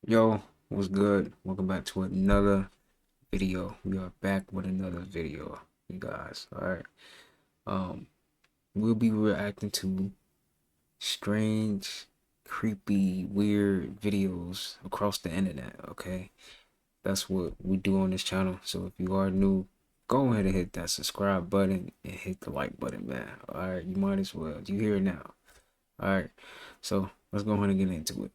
Yo, what's good? Welcome back to another video. We are back with another video, you guys. Alright. Um, we'll be reacting to strange, creepy, weird videos across the internet, okay? That's what we do on this channel. So if you are new, go ahead and hit that subscribe button and hit the like button, man. Alright, you might as well. You hear it now. Alright. So let's go ahead and get into it.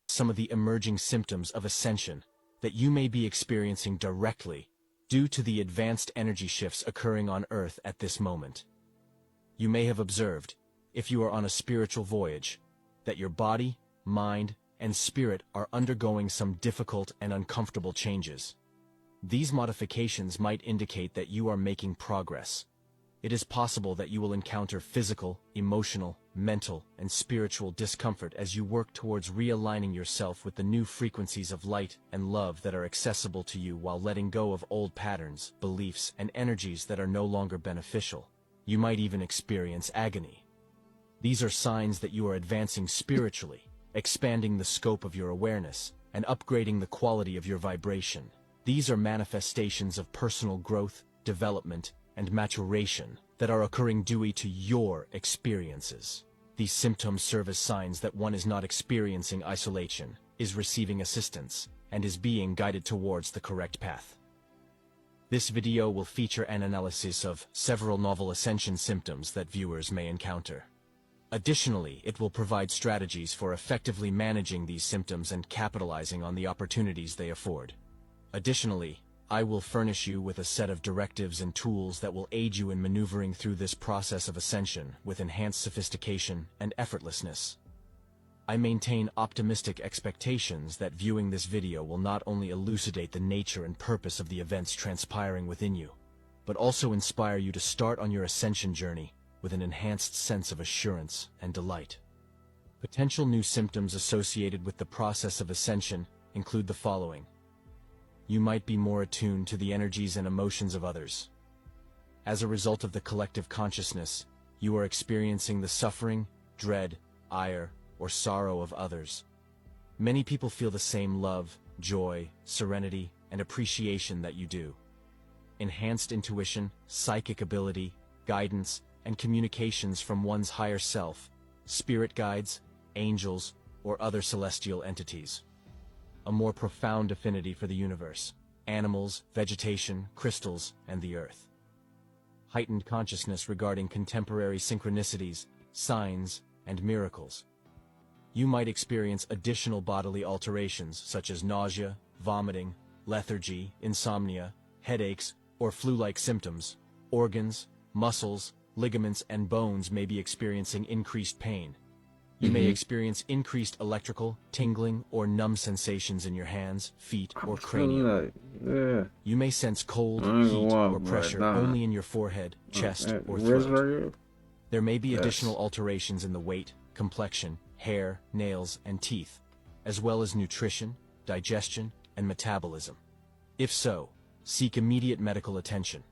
Some of the emerging symptoms of ascension that you may be experiencing directly due to the advanced energy shifts occurring on Earth at this moment. You may have observed, if you are on a spiritual voyage, that your body, mind, and spirit are undergoing some difficult and uncomfortable changes. These modifications might indicate that you are making progress. It is possible that you will encounter physical, emotional, mental, and spiritual discomfort as you work towards realigning yourself with the new frequencies of light and love that are accessible to you while letting go of old patterns, beliefs, and energies that are no longer beneficial. You might even experience agony. These are signs that you are advancing spiritually, expanding the scope of your awareness, and upgrading the quality of your vibration. These are manifestations of personal growth, development, and maturation that are occurring due to your experiences. These symptoms serve as signs that one is not experiencing isolation, is receiving assistance, and is being guided towards the correct path. This video will feature an analysis of several novel ascension symptoms that viewers may encounter. Additionally, it will provide strategies for effectively managing these symptoms and capitalizing on the opportunities they afford. Additionally, I will furnish you with a set of directives and tools that will aid you in maneuvering through this process of ascension with enhanced sophistication and effortlessness. I maintain optimistic expectations that viewing this video will not only elucidate the nature and purpose of the events transpiring within you, but also inspire you to start on your ascension journey with an enhanced sense of assurance and delight. Potential new symptoms associated with the process of ascension include the following. You might be more attuned to the energies and emotions of others. As a result of the collective consciousness, you are experiencing the suffering, dread, ire, or sorrow of others. Many people feel the same love, joy, serenity, and appreciation that you do. Enhanced intuition, psychic ability, guidance, and communications from one's higher self, spirit guides, angels, or other celestial entities. A more profound affinity for the universe, animals, vegetation, crystals, and the earth. Heightened consciousness regarding contemporary synchronicities, signs, and miracles. You might experience additional bodily alterations such as nausea, vomiting, lethargy, insomnia, headaches, or flu-like symptoms. Organs, muscles, ligaments, and bones may be experiencing increased pain. You may experience increased electrical, tingling, or numb sensations in your hands, feet, or cranium. Yeah. You may sense cold, I ain't gonna heat, lie, or but pressure nah. only in your forehead, chest, or Where's throat. right here? There may be additional Yes. alterations in the weight, complexion, hair, nails, and teeth, as well as nutrition, digestion, and metabolism. If so, seek immediate medical attention.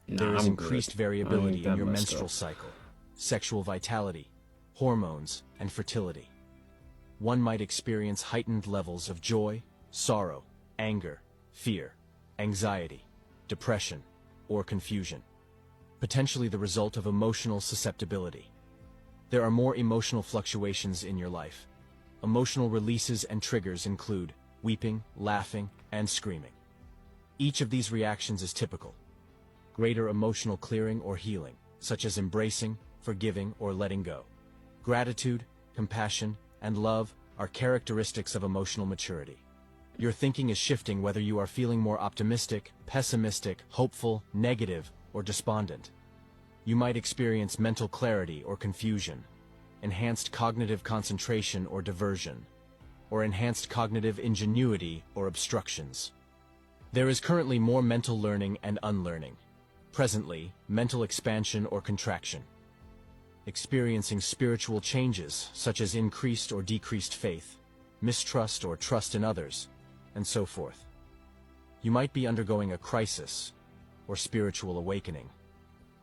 There Nah, is I'm good. increased I ain't variability in that your messed menstrual up. cycle, sexual vitality, hormones, and fertility. One might experience heightened levels of joy, sorrow, anger, fear, anxiety, depression, or confusion, potentially the result of emotional susceptibility. There are more emotional fluctuations in your life. Emotional releases and triggers include weeping, laughing, and screaming. Each of these reactions is typical. Greater emotional clearing or healing, such as embracing, forgiving, or letting go. Gratitude, compassion, and love are characteristics of emotional maturity. Your thinking is shifting whether you are feeling more optimistic, pessimistic, hopeful, negative, or despondent. You might experience mental clarity or confusion, enhanced cognitive concentration or diversion, or enhanced cognitive ingenuity or obstructions. There is currently more mental learning and unlearning. Presently, mental expansion or contraction. Experiencing spiritual changes such as increased or decreased faith, mistrust or trust in others, and so forth. You might be undergoing a crisis or spiritual awakening.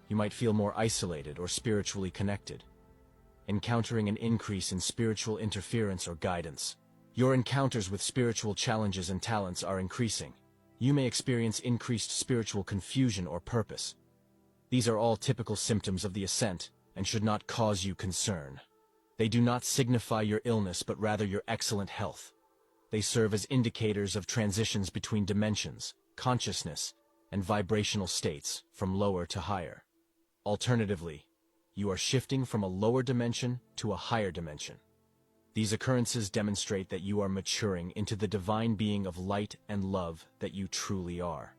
You might feel more isolated or spiritually connected. encountering an increase in spiritual interference or guidance. Your encounters with spiritual challenges and talents are increasing. You may experience increased spiritual confusion or purpose. These are all typical symptoms of the ascent and should not cause you concern. They do not signify your illness but rather your excellent health. They serve as indicators of transitions between dimensions, consciousness, and vibrational states, from lower to higher. Alternatively, you are shifting from a lower dimension to a higher dimension. These occurrences demonstrate that you are maturing into the divine being of light and love that you truly are.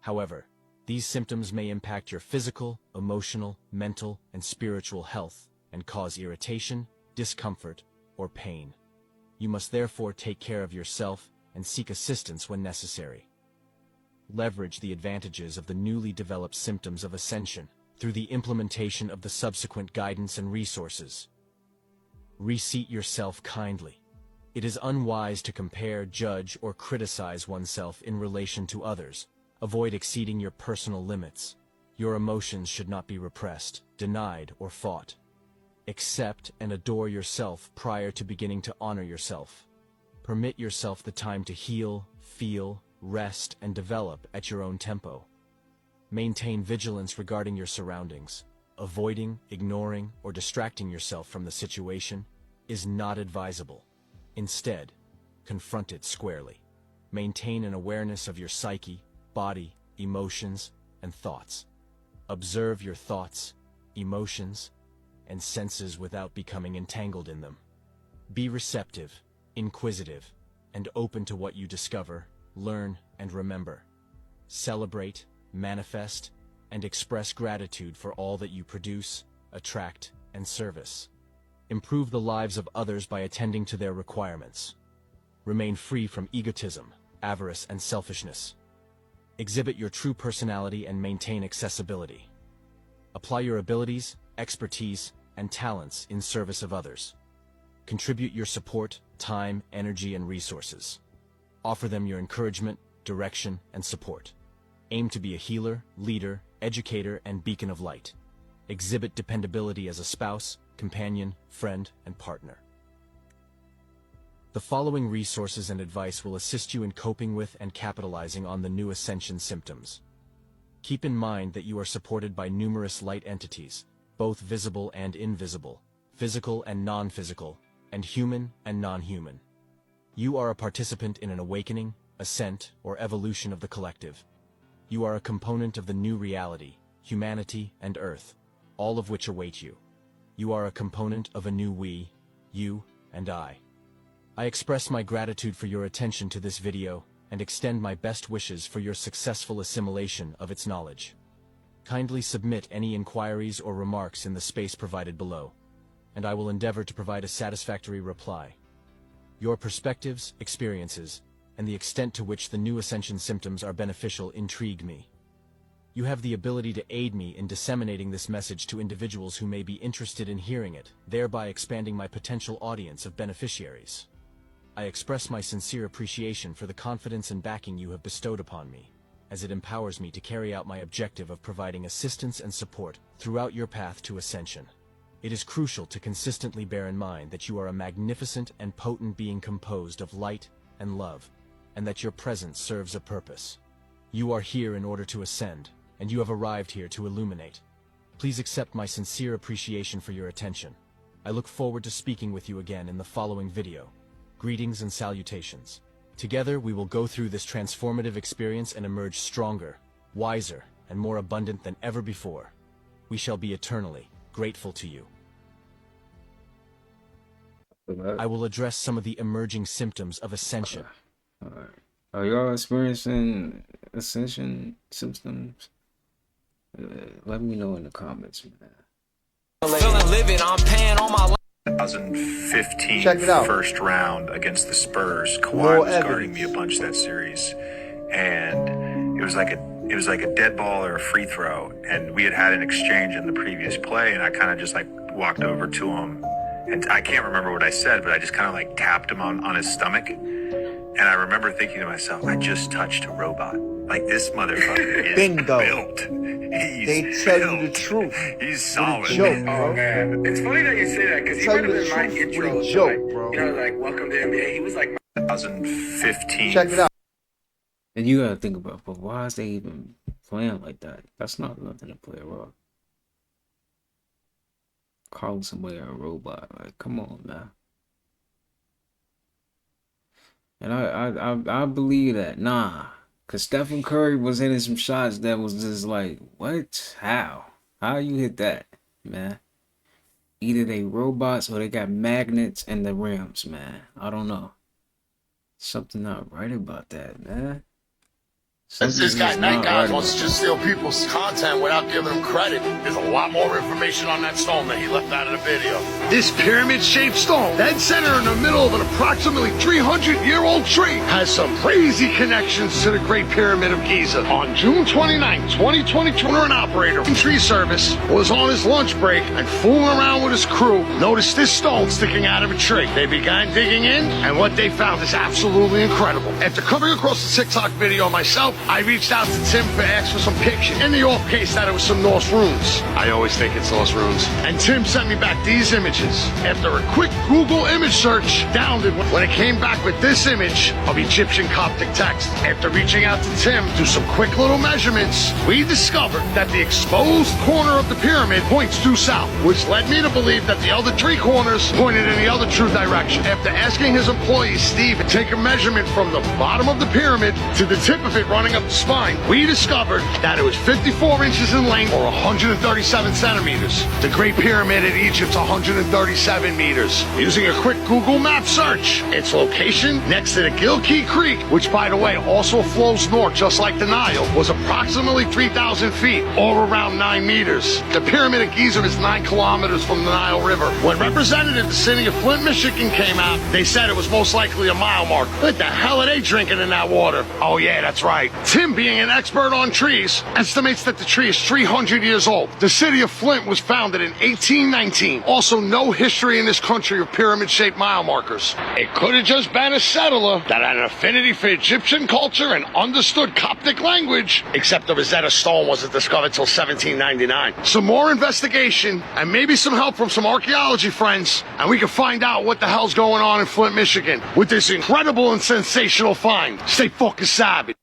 However, these symptoms may impact your physical, emotional, mental, and spiritual health and cause irritation, discomfort, or pain. You must therefore take care of yourself and seek assistance when necessary. Leverage the advantages of the newly developed symptoms of ascension through the implementation of the subsequent guidance and resources. Reseat yourself kindly. It is unwise to compare, judge, or criticize oneself in relation to others. Avoid exceeding your personal limits. Your emotions should not be repressed, denied, or fought. Accept and adore yourself prior to beginning to honor yourself. Permit yourself the time to heal, feel, rest, and develop at your own tempo. Maintain vigilance regarding your surroundings. Avoiding, ignoring, or distracting yourself from the situation is not advisable. Instead, confront it squarely. Maintain an awareness of your psyche, body, emotions, and thoughts. Observe your thoughts, emotions, and senses without becoming entangled in them. Be receptive, inquisitive, and open to what you discover, learn, and remember. Celebrate, manifest, and express gratitude for all that you produce, attract, and service. Improve the lives of others by attending to their requirements. Remain free from egotism, avarice, and selfishness. Exhibit your true personality and maintain accessibility. Apply your abilities, expertise, and talents in service of others. Contribute your support, time, energy, and resources. Offer them your encouragement, direction, and support. Aim to be a healer, leader, educator, and beacon of light. Exhibit dependability as a spouse, companion, friend, and partner. The following resources and advice will assist you in coping with and capitalizing on the new ascension symptoms. Keep in mind that you are supported by numerous light entities, both visible and invisible, physical and non-physical, and human and non-human. You are a participant in an awakening, ascent, or evolution of the collective. You are a component of the new reality, humanity, and Earth, all of which await you. You are a component of a new we, you and I. I express my gratitude for your attention to this video and extend my best wishes for your successful assimilation of its knowledge. Kindly submit any inquiries or remarks in the space provided below, and I will endeavor to provide a satisfactory reply. Your perspectives, experiences, and the extent to which the new ascension symptoms are beneficial intrigue me. You have the ability to aid me in disseminating this message to individuals who may be interested in hearing it, thereby expanding my potential audience of beneficiaries. I express my sincere appreciation for the confidence and backing you have bestowed upon me, as it empowers me to carry out my objective of providing assistance and support throughout your path to ascension. It is crucial to consistently bear in mind that you are a magnificent and potent being composed of light and love, and that your presence serves a purpose. You are here in order to ascend, and you have arrived here to illuminate. Please accept my sincere appreciation for your attention. I look forward to speaking with you again in the following video. Greetings and salutations. Together we will go through this transformative experience and emerge stronger, wiser, and more abundant than ever before. We shall be eternally grateful to you. I will address some of the emerging symptoms of ascension. Alright. Are y'all experiencing ascension symptoms? Let me know in the comments, man. Feeling livid, I'm paying on my 2015 Check it out. first round against the Spurs. Kawhi More was guarding evidence. me a bunch that series, and it was like a dead ball or a free throw, and we had an exchange in the previous play, and I kind of just like walked over to him, and I can't remember what I said, but I just kind of like tapped him on his stomach, and I remember thinking to myself, I just touched a robot. Like, this motherfucker is Bingo. built. They tell you the truth. He's solid. Joke, bro. Oh man, it's funny that you say that because he Tell might you have the been my truth intro. with a to, joke, like, bro. You know, like welcome to NBA. He was like 2015. Check it out. And you gotta think about, but why is they even playing like that? That's not nothing to play around. Calling somebody a robot, like, come on, man. And I believe that, cause Stephen Curry was hitting some shots that was just like, what? How you hit that, man? Either they robots or they got magnets in the rims, man. I don't know. Something not right about that, man. This guy, Night Guys, wants to just steal people's content without giving them credit. There's a lot more information on that stone that he left out of the video. This pyramid-shaped stone, dead center in the middle of an approximately 300-year-old tree, has some crazy connections to the Great Pyramid of Giza. On June 29, 2022, an operator in tree service was on his lunch break and fooling around with his crew, noticed this stone sticking out of a tree. They began digging in, and what they found is absolutely incredible. After coming across the TikTok video myself, I reached out to Tim to ask for some pictures, in the off case that it was some Norse runes. I always think it's Norse runes. And Tim sent me back these images. After a quick Google image search, downed it when it came back with this image of Egyptian Coptic text. After reaching out to Tim to some quick little measurements, we discovered that the exposed corner of the pyramid points due south, which led me to believe that the other three corners pointed in the other true direction. After asking his employee Steve to take a measurement from the bottom of the pyramid to the tip of it running up the spine, we discovered that it was 54 inches in length or 137 centimeters. The Great Pyramid in Egypt's 137 meters. Using a quick Google map search, its location next to the Gilkey Creek, which by the way also flows north just like the Nile, was approximately 3,000 feet or around 9 meters. The Pyramid of Giza is 9 kilometers from the Nile River. When representatives of the city of Flint, Michigan came out, they said it was most likely a mile mark. What the hell are they drinking in that water? Oh yeah, that's right. Tim, being an expert on trees, estimates that the tree is 300 years old. The city of Flint was founded in 1819. Also, no history in this country of pyramid-shaped mile markers. It could have just been a settler that had an affinity for Egyptian culture and understood Coptic language, except the Rosetta Stone wasn't discovered till 1799. Some more investigation and maybe some help from some archaeology friends, and we can find out what the hell's going on in Flint, Michigan with this incredible and sensational find. Stay fucking savage.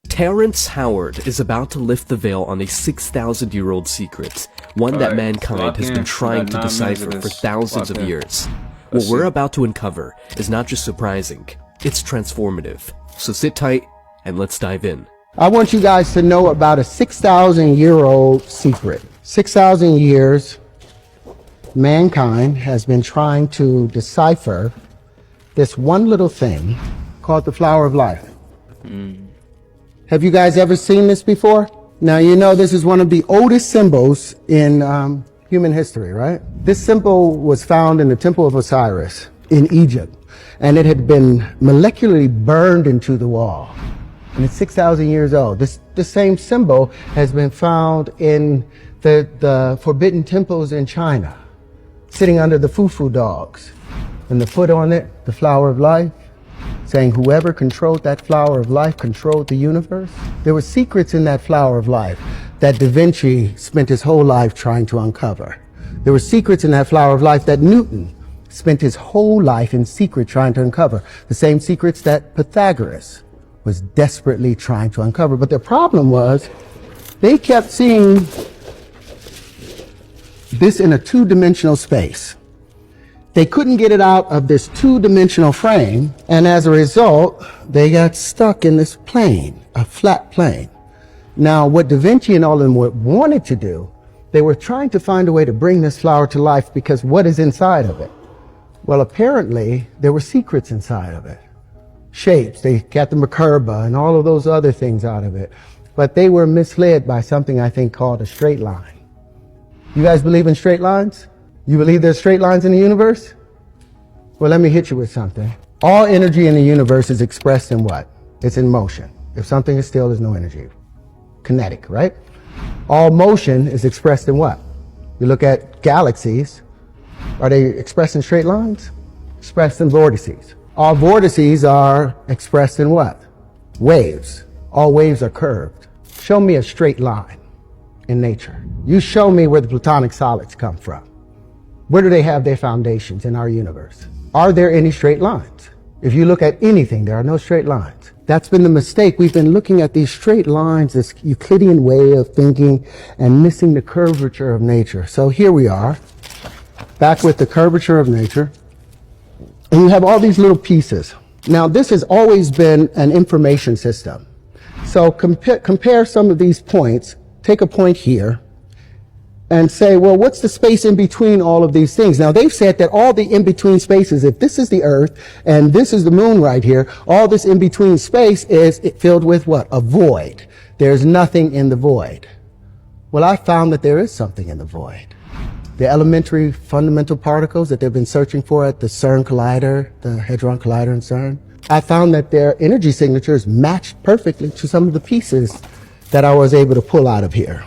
Terrence Howard is about to lift the veil on a 6,000-year-old secret, one that mankind has been trying to decipher for thousands of years. What we're about to uncover is not just surprising, it's transformative. So sit tight and let's dive in. I want you guys to know about a 6,000-year-old secret. 6,000 years, mankind has been trying to decipher this one little thing called the flower of life. Have you guys ever seen this before? Now, you know this is one of the oldest symbols in human history, right? This symbol was found in the Temple of Osiris in Egypt, and it had been molecularly burned into the wall. And it's 6,000 years old. This same symbol has been found in the forbidden temples in China, sitting under the fufu dogs. And the foot on it, the flower of life, saying whoever controlled that flower of life controlled the universe. There were secrets in that flower of life that Da Vinci spent his whole life trying to uncover. There were secrets in that flower of life that Newton spent his whole life in secret trying to uncover. The same secrets that Pythagoras was desperately trying to uncover. But the problem was they kept seeing this in a two-dimensional space. They couldn't get it out of this two-dimensional frame, and as a result, they got stuck in this plane, a flat plane. Now, what Da Vinci and all of them wanted to do, they were trying to find a way to bring this flower to life, because what is inside of it? Well, apparently, there were secrets inside of it. Shapes, they got the Merkaba and all of those other things out of it. But they were misled by something I think called a straight line. You guys believe in straight lines? You believe there's straight lines in the universe? Well, let me hit you with something. All energy in the universe is expressed in what? It's in motion. If something is still, there's no energy. Kinetic, right? All motion is expressed in what? You look at galaxies. Are they expressed in straight lines? Expressed in vortices. All vortices are expressed in what? Waves. All waves are curved, show me a straight line in nature. You show me where the platonic solids come from. Where do they have their foundations in our universe? Are there any straight lines? If you look at anything, there are no straight lines. That's been the mistake. We've been looking at these straight lines, this Euclidean way of thinking, and missing the curvature of nature. So here we are, back with the curvature of nature. And you have all these little pieces. Now, this has always been an information system. So compare some of these points. Take a point here and say, well, what's the space in between all of these things? Now, they've said that all the in-between spaces, if this is the Earth and this is the moon right here, all this in-between space is filled with what? A void. There's nothing in the void. Well, I found that there is something in the void. The elementary fundamental particles that they've been searching for at the CERN collider, the Hadron Collider in CERN, I found that their energy signatures matched perfectly to some of the pieces that I was able to pull out of here.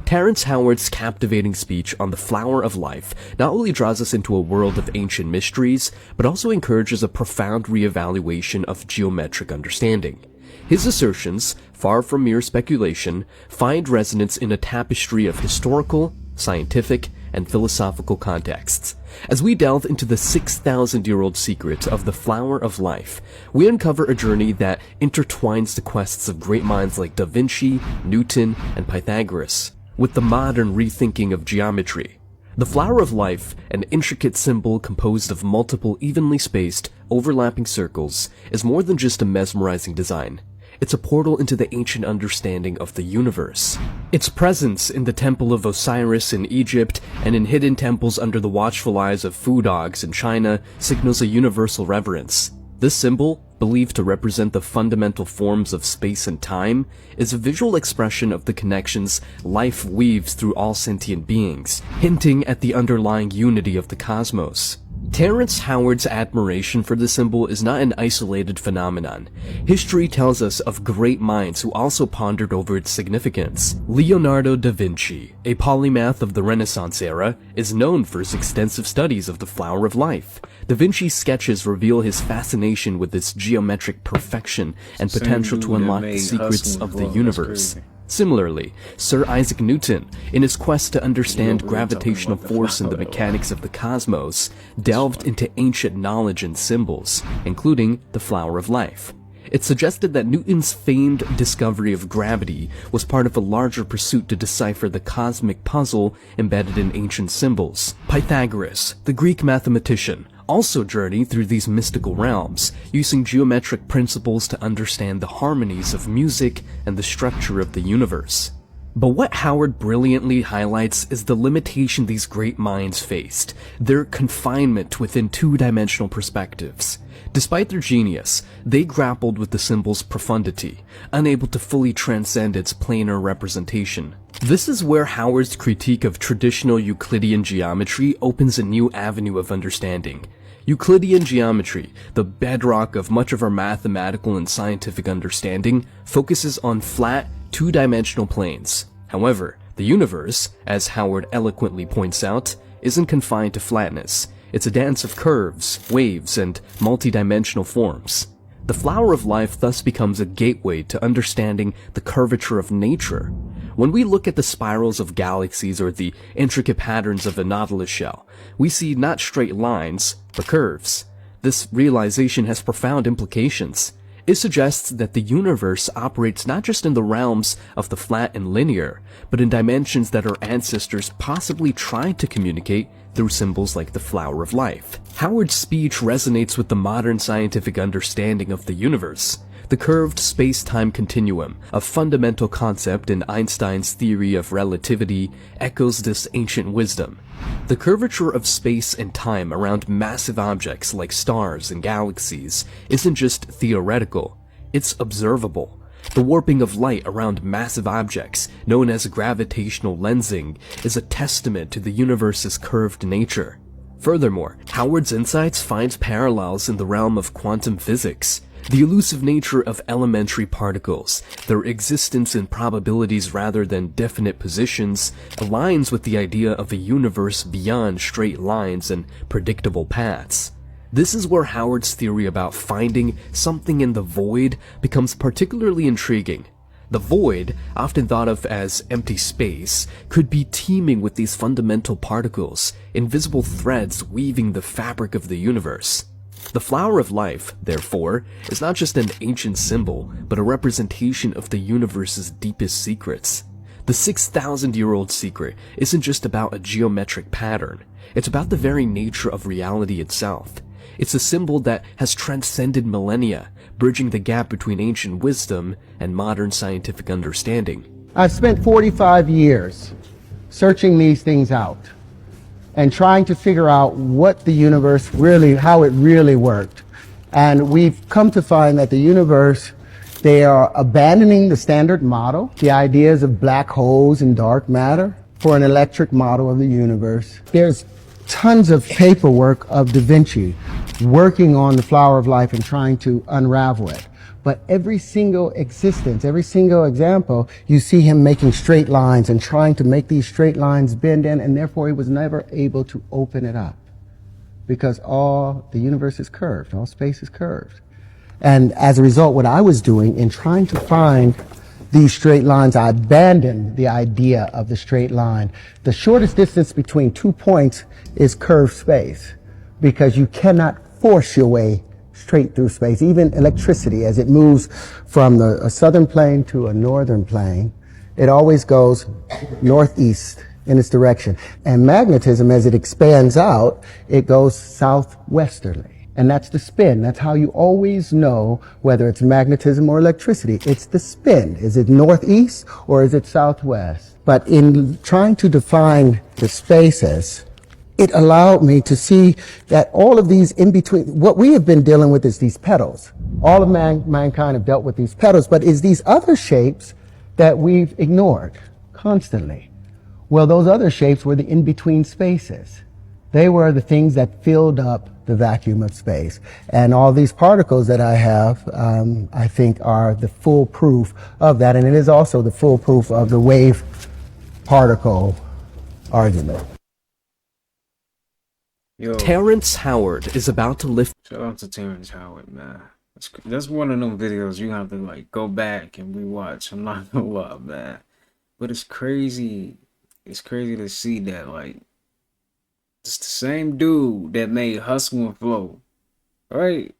Terrence Howard's captivating speech on the flower of life not only draws us into a world of ancient mysteries, but also encourages a profound reevaluation of geometric understanding. His assertions, far from mere speculation, find resonance in a tapestry of historical, scientific, and philosophical contexts. As we delve into the 6,000-year-old secret of the flower of life, we uncover a journey that intertwines the quests of great minds like Da Vinci, Newton, and Pythagoras with the modern rethinking of geometry. The flower of life, an intricate symbol composed of multiple evenly spaced, overlapping circles, is more than just a mesmerizing design. It's a portal into the ancient understanding of the universe. Its presence in the Temple of Osiris in Egypt and in hidden temples under the watchful eyes of Fu dogs in China signals a universal reverence. This symbol, believed to represent the fundamental forms of space and time, is a visual expression of the connections life weaves through all sentient beings, hinting at the underlying unity of the cosmos. Terrence Howard's admiration for the symbol is not an isolated phenomenon. History tells us of great minds who also pondered over its significance. Leonardo da Vinci, a polymath of the Renaissance era, is known for his extensive studies of the flower of life. Da Vinci's sketches reveal his fascination with its geometric perfection and potential to unlock the secrets of the universe. Similarly, Sir Isaac Newton, in his quest to understand gravitational force and the mechanics of the cosmos, delved into ancient knowledge and symbols, including the flower of life. It suggested that Newton's famed discovery of gravity was part of a larger pursuit to decipher the cosmic puzzle embedded in ancient symbols. Pythagoras, the Greek mathematician, also journeyed through these mystical realms, using geometric principles to understand the harmonies of music and the structure of the universe. But what Howard brilliantly highlights is the limitation these great minds faced, their confinement within two-dimensional perspectives. Despite their genius, they grappled with the symbol's profundity, unable to fully transcend its planar representation. This is where Howard's critique of traditional Euclidean geometry opens a new avenue of understanding. Euclidean geometry, the bedrock of much of our mathematical and scientific understanding, focuses on flat, two-dimensional planes. However, the universe, as Howard eloquently points out, isn't confined to flatness. It's a dance of curves, waves, and multidimensional forms. The flower of life thus becomes a gateway to understanding the curvature of nature. When we look at the spirals of galaxies or the intricate patterns of a nautilus shell, we see not straight lines, but curves. This realization has profound implications. It suggests that the universe operates not just in the realms of the flat and linear, but in dimensions that our ancestors possibly tried to communicate through symbols like the flower of life. Howard's speech resonates with the modern scientific understanding of the universe. The curved space-time continuum, a fundamental concept in Einstein's theory of relativity, echoes this ancient wisdom. The curvature of space and time around massive objects like stars and galaxies isn't just theoretical, it's observable. The warping of light around massive objects, known as gravitational lensing, is a testament to the universe's curved nature. Furthermore, Howard's insights find parallels in the realm of quantum physics. The elusive nature of elementary particles, their existence in probabilities rather than definite positions, aligns with the idea of a universe beyond straight lines and predictable paths. This is where Howard's theory about finding something in the void becomes particularly intriguing. The void, often thought of as empty space, could be teeming with these fundamental particles, invisible threads weaving the fabric of the universe. The flower of life, therefore, is not just an ancient symbol, but a representation of the universe's deepest secrets. The 6,000-year-old secret isn't just about a geometric pattern, it's about the very nature of reality itself. It's a symbol that has transcended millennia, bridging the gap between ancient wisdom and modern scientific understanding. I've spent 45 years searching these things out and trying to figure out what the universe really, how it really worked. And we've come to find that the universe, they are abandoning the standard model, the ideas of black holes and dark matter, for an electric model of the universe. There's tons of paperwork of Da Vinci working on the flower of life and trying to unravel it. But every single existence, every single example, you see him making straight lines and trying to make these straight lines bend in, and therefore he was never able to open it up. Because the universe is curved, all space is curved. And as a result, what I was doing in trying to find these straight lines, I abandoned the idea of the straight line. The shortest distance between 2 points is curved space, because you cannot force your way straight through space. Even electricity, as it moves from a southern plane to a northern plane, it always goes northeast in its direction. And magnetism, as it expands out, it goes southwesterly. And that's the spin. That's how you always know whether it's magnetism or electricity. It's the spin. Is it northeast or is it southwest? But in trying to define the spaces, it allowed me to see that all of these in between, what we have been dealing with is these petals. All of mankind have dealt with these petals, but is these other shapes that we've ignored constantly. Well, those other shapes were the in-between spaces. They were the things that filled up the vacuum of space. And all these particles that I have, I think are the full proof of that. And it is also the full proof of the wave particle argument. Yo, Terrence Howard is about to lift. shout out to Terrence Howard, man. That's one of them videos you have to like go back and rewatch. I'm not gonna lie, man. But it's crazy. It's crazy to see that, like, it's the same dude that made Hustle and Flow, right?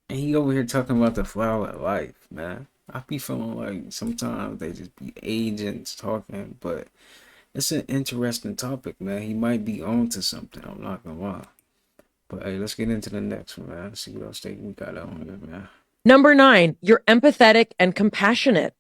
And he over here talking about the flower of life, man. I be feeling like sometimes they just be agents talking, but it's an interesting topic, man. He might be on to something, I'm not gonna lie. But hey, let's get into the next one, man. Let's see what else we got on here, man. Number 9, you're empathetic and compassionate.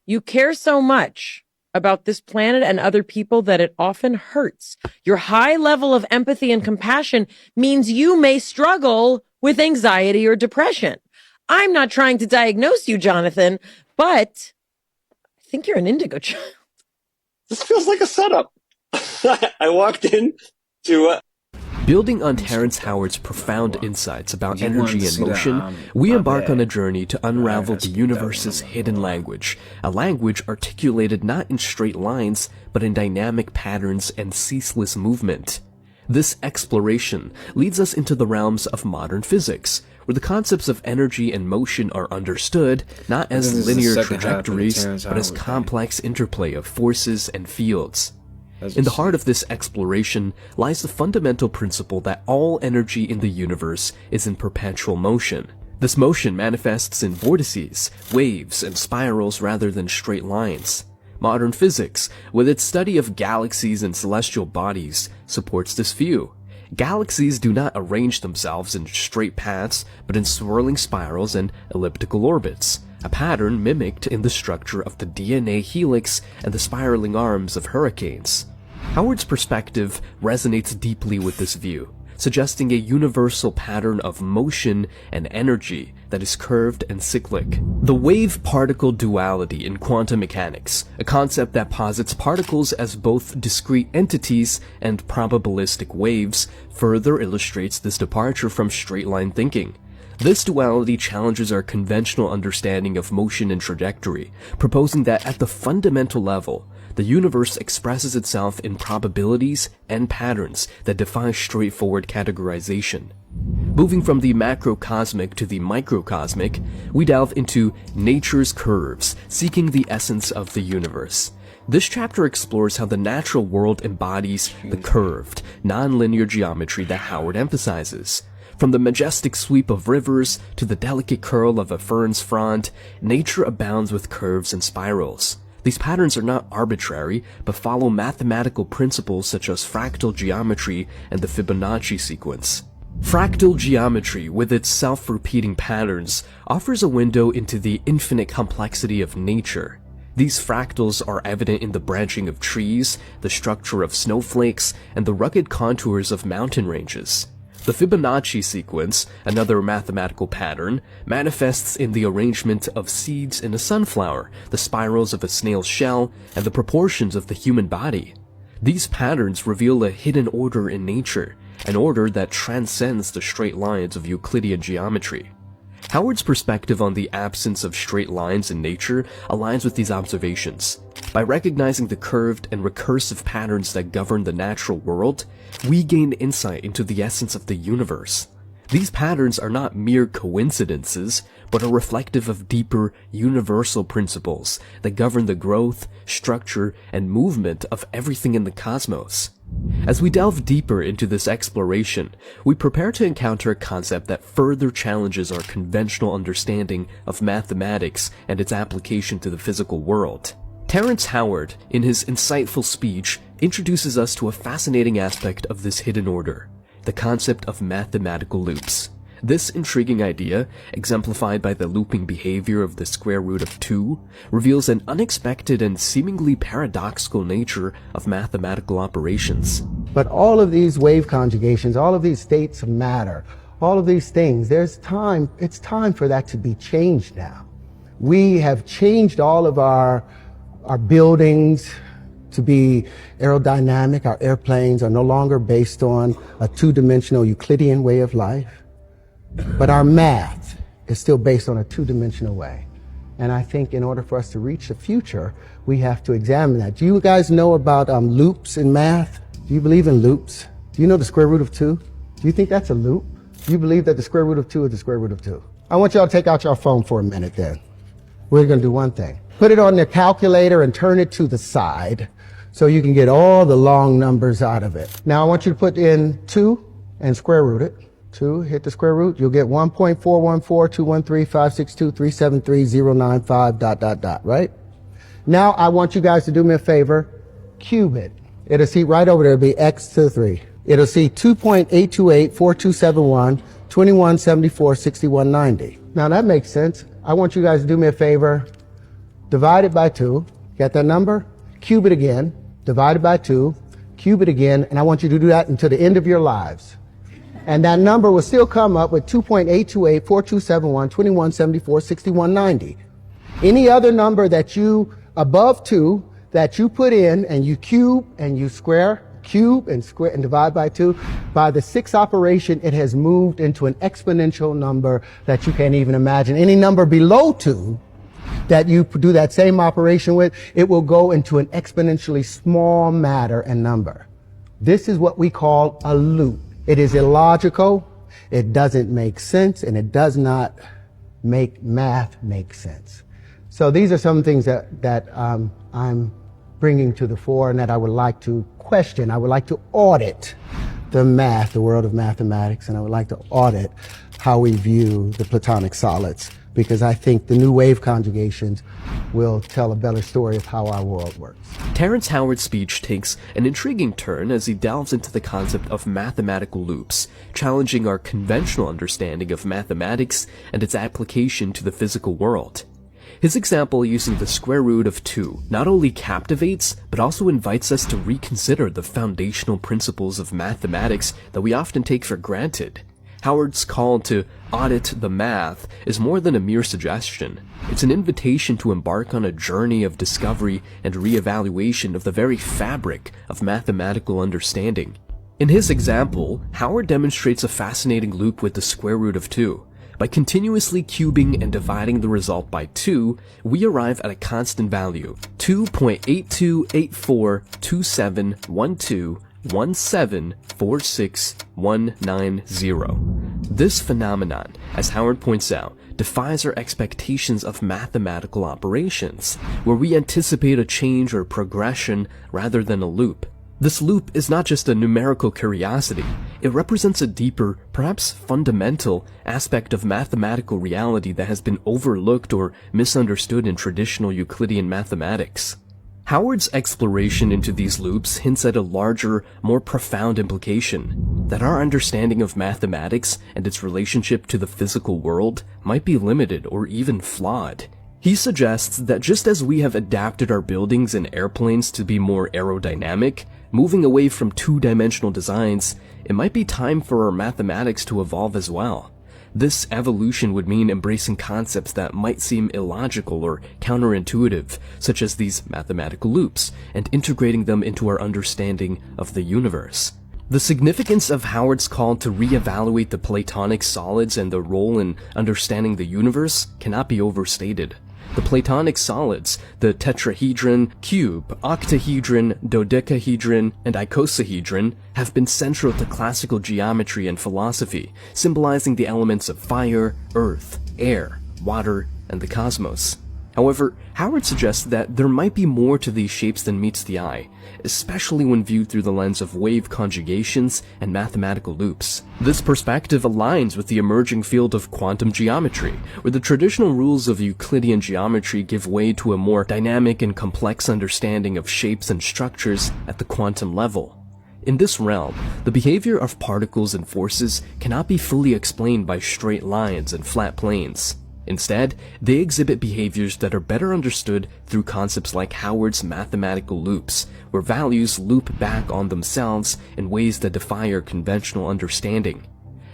You care so much about this planet and other people that it often hurts. Your high level of empathy and compassion means you may struggle with anxiety or depression. I'm not trying to diagnose you, Jonathan, but I think you're an indigo child. This feels like a setup. I walked in to Building on Terrence Howard's profound insights about energy and motion, we embark on a journey to unravel the universe's hidden language, a language articulated not in straight lines, but in dynamic patterns and ceaseless movement. This exploration leads us into the realms of modern physics, where the concepts of energy and motion are understood not as linear trajectories, but as complex interplay of forces and fields. In the heart of this exploration lies the fundamental principle that all energy in the universe is in perpetual motion. This motion manifests in vortices, waves, and spirals rather than straight lines. Modern physics, with its study of galaxies and celestial bodies, supports this view. Galaxies do not arrange themselves in straight paths, but in swirling spirals and elliptical orbits, a pattern mimicked in the structure of the DNA helix and the spiraling arms of hurricanes. Howard's perspective resonates deeply with this view, suggesting a universal pattern of motion and energy that is curved and cyclic. The wave-particle duality in quantum mechanics, a concept that posits particles as both discrete entities and probabilistic waves, further illustrates this departure from straight-line thinking. This duality challenges our conventional understanding of motion and trajectory, proposing that at the fundamental level, the universe expresses itself in probabilities and patterns that defy straightforward categorization. Moving from the macrocosmic to the microcosmic, we delve into nature's curves, seeking the essence of the universe. This chapter explores how the natural world embodies the curved, non-linear geometry that Howard emphasizes. From the majestic sweep of rivers to the delicate curl of a fern's frond, nature abounds with curves and spirals. These patterns are not arbitrary, but follow mathematical principles such as fractal geometry and the Fibonacci sequence. Fractal geometry, with its self-repeating patterns, offers a window into the infinite complexity of nature. These fractals are evident in the branching of trees, the structure of snowflakes, and the rugged contours of mountain ranges. The Fibonacci sequence, another mathematical pattern, manifests in the arrangement of seeds in a sunflower, the spirals of a snail's shell, and the proportions of the human body. These patterns reveal a hidden order in nature, an order that transcends the straight lines of Euclidean geometry. Howard's perspective on the absence of straight lines in nature aligns with these observations. By recognizing the curved and recursive patterns that govern the natural world, we gain insight into the essence of the universe. These patterns are not mere coincidences, but are reflective of deeper, universal principles that govern the growth, structure, and movement of everything in the cosmos. As we delve deeper into this exploration, we prepare to encounter a concept that further challenges our conventional understanding of mathematics and its application to the physical world. Terrence Howard, in his insightful speech, introduces us to a fascinating aspect of this hidden order, the concept of mathematical loops. This intriguing idea, exemplified by the looping behavior of the square root of 2, reveals an unexpected and seemingly paradoxical nature of mathematical operations. But all of these wave conjugations, all of these states of matter, all of these things, it's time for that to be changed now. We have changed all of our buildings to be aerodynamic. Our airplanes are no longer based on a two-dimensional Euclidean way of life. But our math is still based on a two-dimensional way. And I think in order for us to reach the future, we have to examine that. Do you guys know about loops in math? Do you believe in loops? Do you know the square root of 2? Do you think that's a loop? Do you believe that the square root of 2 is the square root of 2? I want y'all to take out your phone for a minute then. We're going to do one thing. Put it on the calculator and turn it to the side so you can get all the long numbers out of it. Now I want you to put in 2 and square root it. 2, hit the square root, you'll get 1.414213562373095 ... right? Now I want you guys to do me a favor, cube it. It'll see right over there, it'll be x to the 3. It'll see 2.828427121746190. Now that makes sense. I want you guys to do me a favor, divide it by 2, get that number, cube it again, divide it by 2, cube it again, and I want you to do that until the end of your lives. And that number will still come up with 2.828427121746190. Any other number that you, above 2, that you put in and you cube and you square, cube and square and divide by 2, by the 6th operation, it has moved into an exponential number that you can't even imagine. Any number below 2 that you do that same operation with, it will go into an exponentially small matter and number. This is what we call a loop. It is illogical, it doesn't make sense, and it does not make math make sense. So these are some things that I'm bringing to the fore and that I would like to question. I would like to audit the math, the world of mathematics, and I would like to audit how we view the Platonic solids, because I think the new wave conjugations will tell a better story of how our world works. Terrence Howard's speech takes an intriguing turn as he delves into the concept of mathematical loops, challenging our conventional understanding of mathematics and its application to the physical world. His example using the square root of 2 not only captivates, but also invites us to reconsider the foundational principles of mathematics that we often take for granted. Howard's call to audit the math is more than a mere suggestion. It's an invitation to embark on a journey of discovery and reevaluation of the very fabric of mathematical understanding. In his example, Howard demonstrates a fascinating loop with the square root of 2. By continuously cubing and dividing the result by 2, we arrive at a constant value, 2.828427121746,190. This phenomenon, as Howard points out, defies our expectations of mathematical operations, where we anticipate a change or progression rather than a loop. This loop is not just a numerical curiosity, it represents a deeper, perhaps fundamental, aspect of mathematical reality that has been overlooked or misunderstood in traditional Euclidean mathematics. Howard's exploration into these loops hints at a larger, more profound implication, that our understanding of mathematics and its relationship to the physical world might be limited or even flawed. He suggests that just as we have adapted our buildings and airplanes to be more aerodynamic, moving away from two-dimensional designs, it might be time for our mathematics to evolve as well. This evolution would mean embracing concepts that might seem illogical or counterintuitive, such as these mathematical loops, and integrating them into our understanding of the universe. The significance of Howard's call to reevaluate the Platonic solids and their role in understanding the universe cannot be overstated. The Platonic solids, the tetrahedron, cube, octahedron, dodecahedron, and icosahedron, have been central to classical geometry and philosophy, symbolizing the elements of fire, earth, air, water, and the cosmos. However, Howard suggests that there might be more to these shapes than meets the eye, especially when viewed through the lens of wave conjugations and mathematical loops. This perspective aligns with the emerging field of quantum geometry, where the traditional rules of Euclidean geometry give way to a more dynamic and complex understanding of shapes and structures at the quantum level. In this realm, the behavior of particles and forces cannot be fully explained by straight lines and flat planes. Instead, they exhibit behaviors that are better understood through concepts like Howard's mathematical loops, where values loop back on themselves in ways that defy our conventional understanding.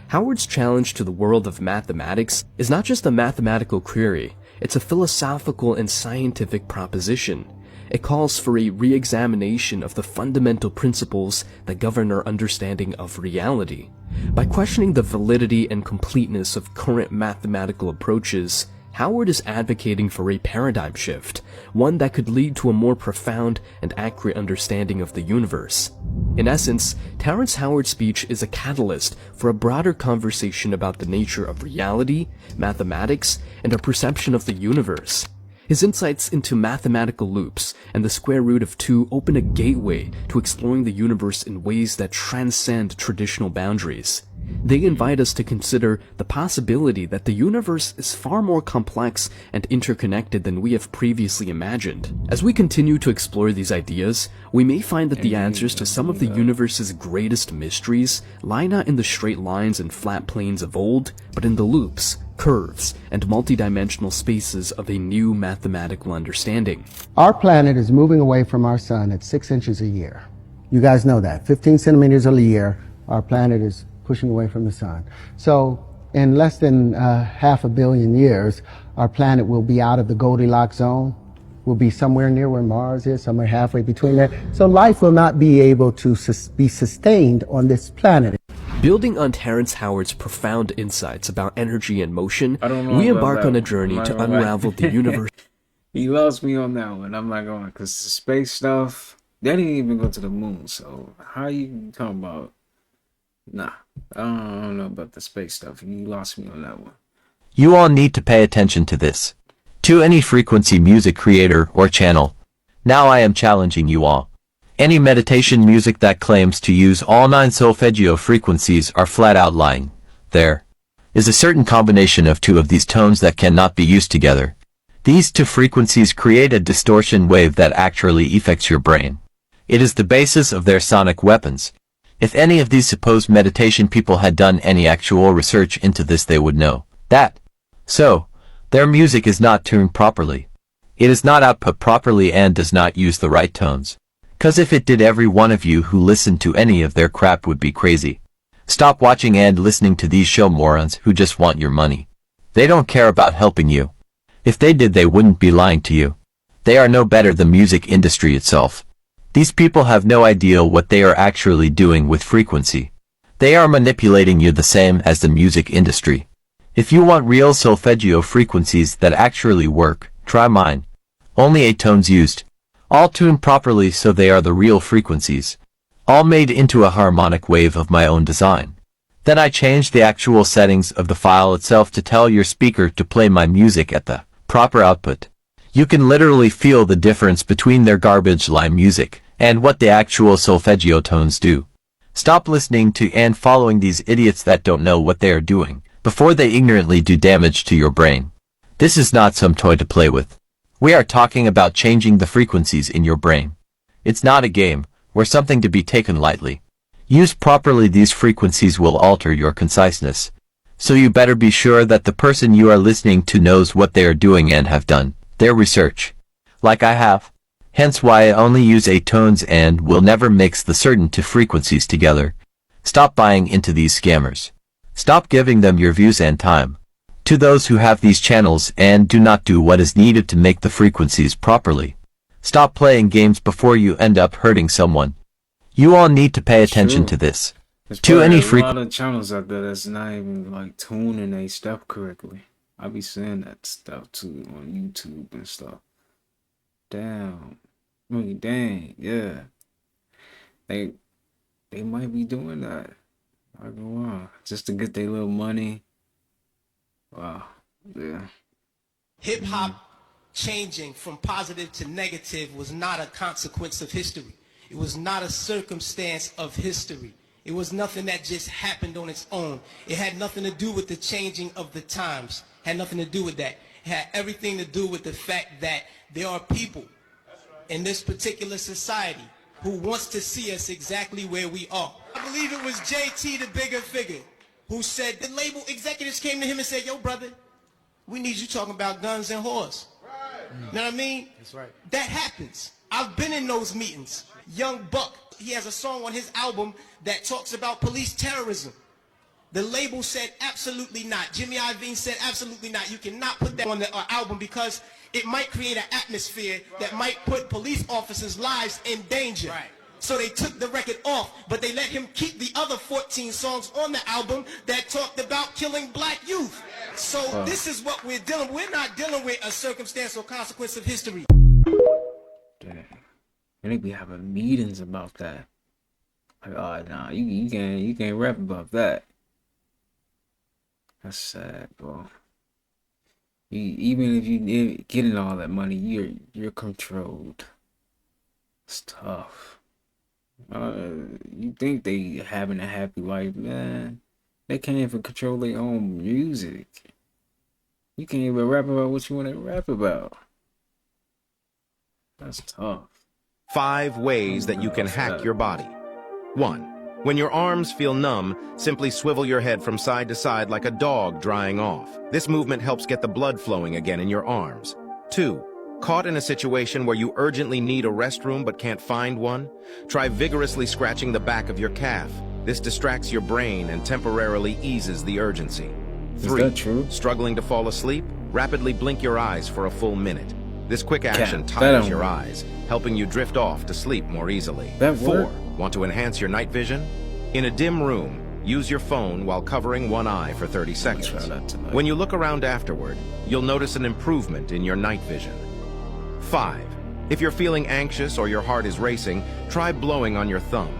Howard's challenge to the world of mathematics is not just a mathematical query, it's a philosophical and scientific proposition. It calls for a re-examination of the fundamental principles that govern our understanding of reality. By questioning the validity and completeness of current mathematical approaches, Howard is advocating for a paradigm shift, one that could lead to a more profound and accurate understanding of the universe. In essence, Terrence Howard's speech is a catalyst for a broader conversation about the nature of reality, mathematics, and our perception of the universe. His insights into mathematical loops and the square root of 2 open a gateway to exploring the universe in ways that transcend traditional boundaries. They invite us to consider the possibility that the universe is far more complex and interconnected than we have previously imagined. As we continue to explore these ideas, we may find that the answers to some of the universe's greatest mysteries lie not in the straight lines and flat planes of old, but in the loops, curves, and multidimensional spaces of a new mathematical understanding. Our planet is moving away from our sun at 6 inches a year. You guys know that. 15 centimeters a year, our planet is pushing away from the sun. So in less than 500 million years, our planet will be out of the Goldilocks zone. We'll be somewhere near where Mars is, somewhere halfway between there. So life will not be able to be sustained on this planet. Building on Terrence Howard's profound insights about energy and motion, we embark on a journey to unravel the universe. He lost me on that one. I'm not going, because the space stuff, they didn't even go to the moon. So how you talking about? Nah, I don't know about the space stuff. You lost me on that one. You all need to pay attention to this. To any frequency music creator or channel. Now I am challenging you all. Any meditation music that claims to use all 9 solfeggio frequencies are flat out lying. There is a certain combination of 2 of these tones that cannot be used together. These 2 frequencies create a distortion wave that actually affects your brain. It is the basis of their sonic weapons. If any of these supposed meditation people had done any actual research into this, they would know that. So, their music is not tuned properly. It is not output properly and does not use the right tones. 'Cause if it did, every one of you who listened to any of their crap would be crazy. Stop watching and listening to these show morons who just want your money. They don't care about helping you. If they did, they wouldn't be lying to you. They are no better than the music industry itself. These people have no idea what they are actually doing with frequency. They are manipulating you the same as the music industry. If you want real solfeggio frequencies that actually work, try mine. Only 8 tones used. All tuned properly, so they are the real frequencies. All made into a harmonic wave of my own design. Then I changed the actual settings of the file itself to tell your speaker to play my music at the proper output. You can literally feel the difference between their garbage line music and what the actual solfeggio tones do. Stop listening to and following these idiots that don't know what they are doing before they ignorantly do damage to your brain. This is not some toy to play with. We are talking about changing the frequencies in your brain. It's not a game or something to be taken lightly. Used properly, these frequencies will alter your conciseness. So you better be sure that the person you are listening to knows what they are doing and have done their research, like I have. Hence why I only use 8 tones and will never mix the certain 2 frequencies together. Stop buying into these scammers. Stop giving them your views and time. To those who have these channels and do not do what is needed to make the frequencies properly. Stop playing games before you end up hurting someone. You all need to pay attention to this. There's To any a lot of channels out there that's not even like tuning their stuff correctly. I be seeing that stuff too on YouTube and stuff. Damn. I mean, dang, yeah. They might be doing that. I go on just to get their little money. Wow. Yeah. Hip hop changing from positive to negative was not a consequence of history. It was not a circumstance of history. It was nothing that just happened on its own. It had nothing to do with the changing of the times. It had nothing to do with that. It had everything to do with the fact that there are people in this particular society who wants to see us exactly where we are. I believe it was JT, the bigger figure, who said the label executives came to him and said, yo, brother, we need you talking about guns and whores. You know what I mean? That's right. That happens. I've been in those meetings. Young Buck, he has a song on his album that talks about police terrorism. The label said absolutely not. Jimmy Iovine said absolutely not. You cannot put that on the album because it might create an atmosphere that might put police officers' lives in danger. Right. So they took the record off, but they let him keep the other 14 songs on the album that talked about killing black youth. So this is what we're dealing with. We're not dealing with a circumstance or consequence of history. Dang. And they be having meetings about that. Like, oh nah, you can't rap about that. That's sad, bro. Even if you getting all that money, you're controlled. It's tough. You think they having a happy life, man? They can't even control their own music. You can't even rap about what you want to rap about. That's tough. 5 ways that you can hack your body. 1. When your arms feel numb, simply swivel your head from side to side like a dog drying off. This movement helps get the blood flowing again in your arms. 2. Caught in a situation where you urgently need a restroom but can't find one? Try vigorously scratching the back of your calf. This distracts your brain and temporarily eases the urgency. 3. Is that true? Struggling to fall asleep? Rapidly blink your eyes for a full minute. This quick action tires your eyes, helping you drift off to sleep more easily. 4. Want to enhance your night vision? In a dim room, use your phone while covering one eye for 30 seconds. When you look around afterward, you'll notice an improvement in your night vision. 5. If you're feeling anxious or your heart is racing, try blowing on your thumb.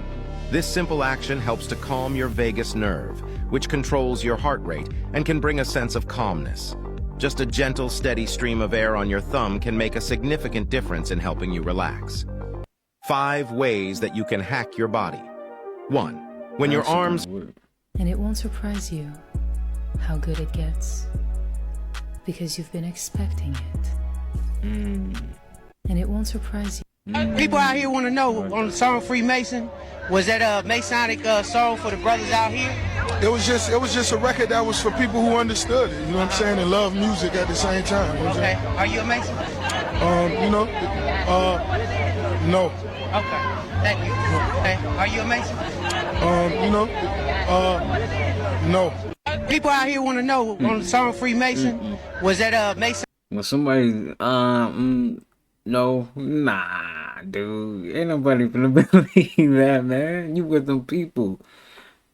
This simple action helps to calm your vagus nerve, which controls your heart rate and can bring a sense of calmness. Just a gentle, steady stream of air on your thumb can make a significant difference in helping you relax. 5 ways that you can hack your body. 1. When your arms... And it won't surprise you how good it gets, because you've been expecting it. And it won't surprise you. People out here want to know on the song Freemason, was that a Masonic song for the brothers out here? It was just a record that was for people who understood it, you know what I'm saying, and love music at the same time. You know okay. Are you a Mason? No. Okay. Thank you. Okay. Are you a Mason? No. People out here want to know on the song Freemason, was that a Mason? When somebody no, nah, dude, ain't nobody gonna believe that, man. You with them people.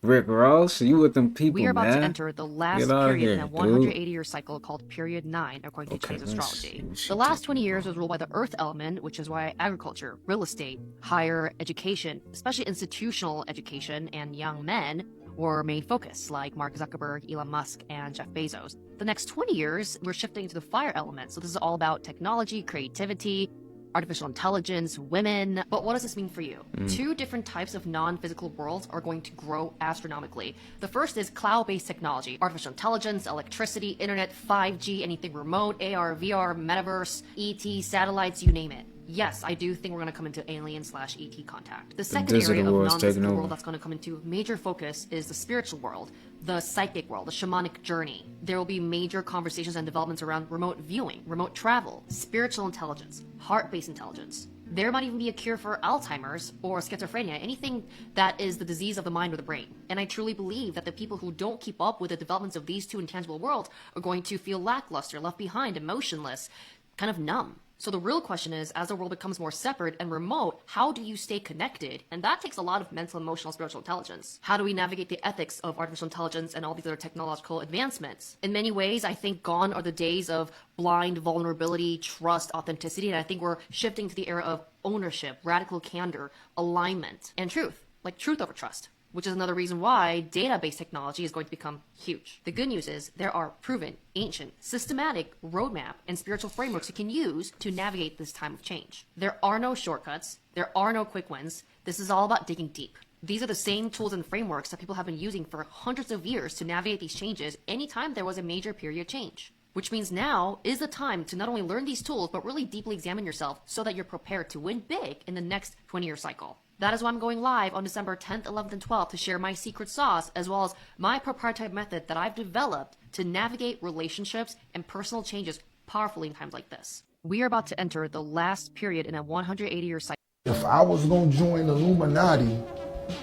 Rick Ross, you with them people, We are about man. to enter the last period in a 180-year cycle called Period 9, according to Chinese astrology. The last 20 years was ruled by the Earth element, which is why agriculture, real estate, higher education, especially institutional education, and young men were main focus, like Mark Zuckerberg, Elon Musk, and Jeff Bezos. The next 20 years, we're shifting to the fire element. So this is all about technology, creativity, artificial intelligence, women. But what does this mean for you? Two different types of non-physical worlds are going to grow astronomically. The first is cloud-based technology, artificial intelligence, electricity, internet, 5G, anything remote, AR, VR, metaverse, ET, satellites, you name it. Yes, I do think we're going to come into alien/ET contact. The second area of non-physical world that's going to come into major focus is the spiritual world, the psychic world, the shamanic journey. There will be major conversations and developments around remote viewing, remote travel, spiritual intelligence, heart-based intelligence. There might even be a cure for Alzheimer's or schizophrenia, anything that is the disease of the mind or the brain. And I truly believe that the people who don't keep up with the developments of these two intangible worlds are going to feel lackluster, left behind, emotionless, kind of numb. So the real question is, as the world becomes more separate and remote, how do you stay connected? And that takes a lot of mental, emotional, spiritual intelligence. How do we navigate the ethics of artificial intelligence and all these other technological advancements? In many ways, I think gone are the days of blind vulnerability, trust, authenticity, and I think we're shifting to the era of ownership, radical candor, alignment, and truth, like truth over trust, which is another reason why database technology is going to become huge. The good news is there are proven, ancient, systematic roadmap and spiritual frameworks you can use to navigate this time of change. There are no shortcuts. There are no quick wins. This is all about digging deep. These are the same tools and frameworks that people have been using for hundreds of years to navigate these changes anytime there was a major period change. Which means now is the time to not only learn these tools, but really deeply examine yourself so that you're prepared to win big in the next 20-year cycle. That is why I'm going live on December 10th, 11th, and 12th to share my secret sauce, as well as my proprietary method that I've developed to navigate relationships and personal changes powerfully in times like this. We are about to enter the last period in a 180-year cycle. If I was gonna join the Illuminati,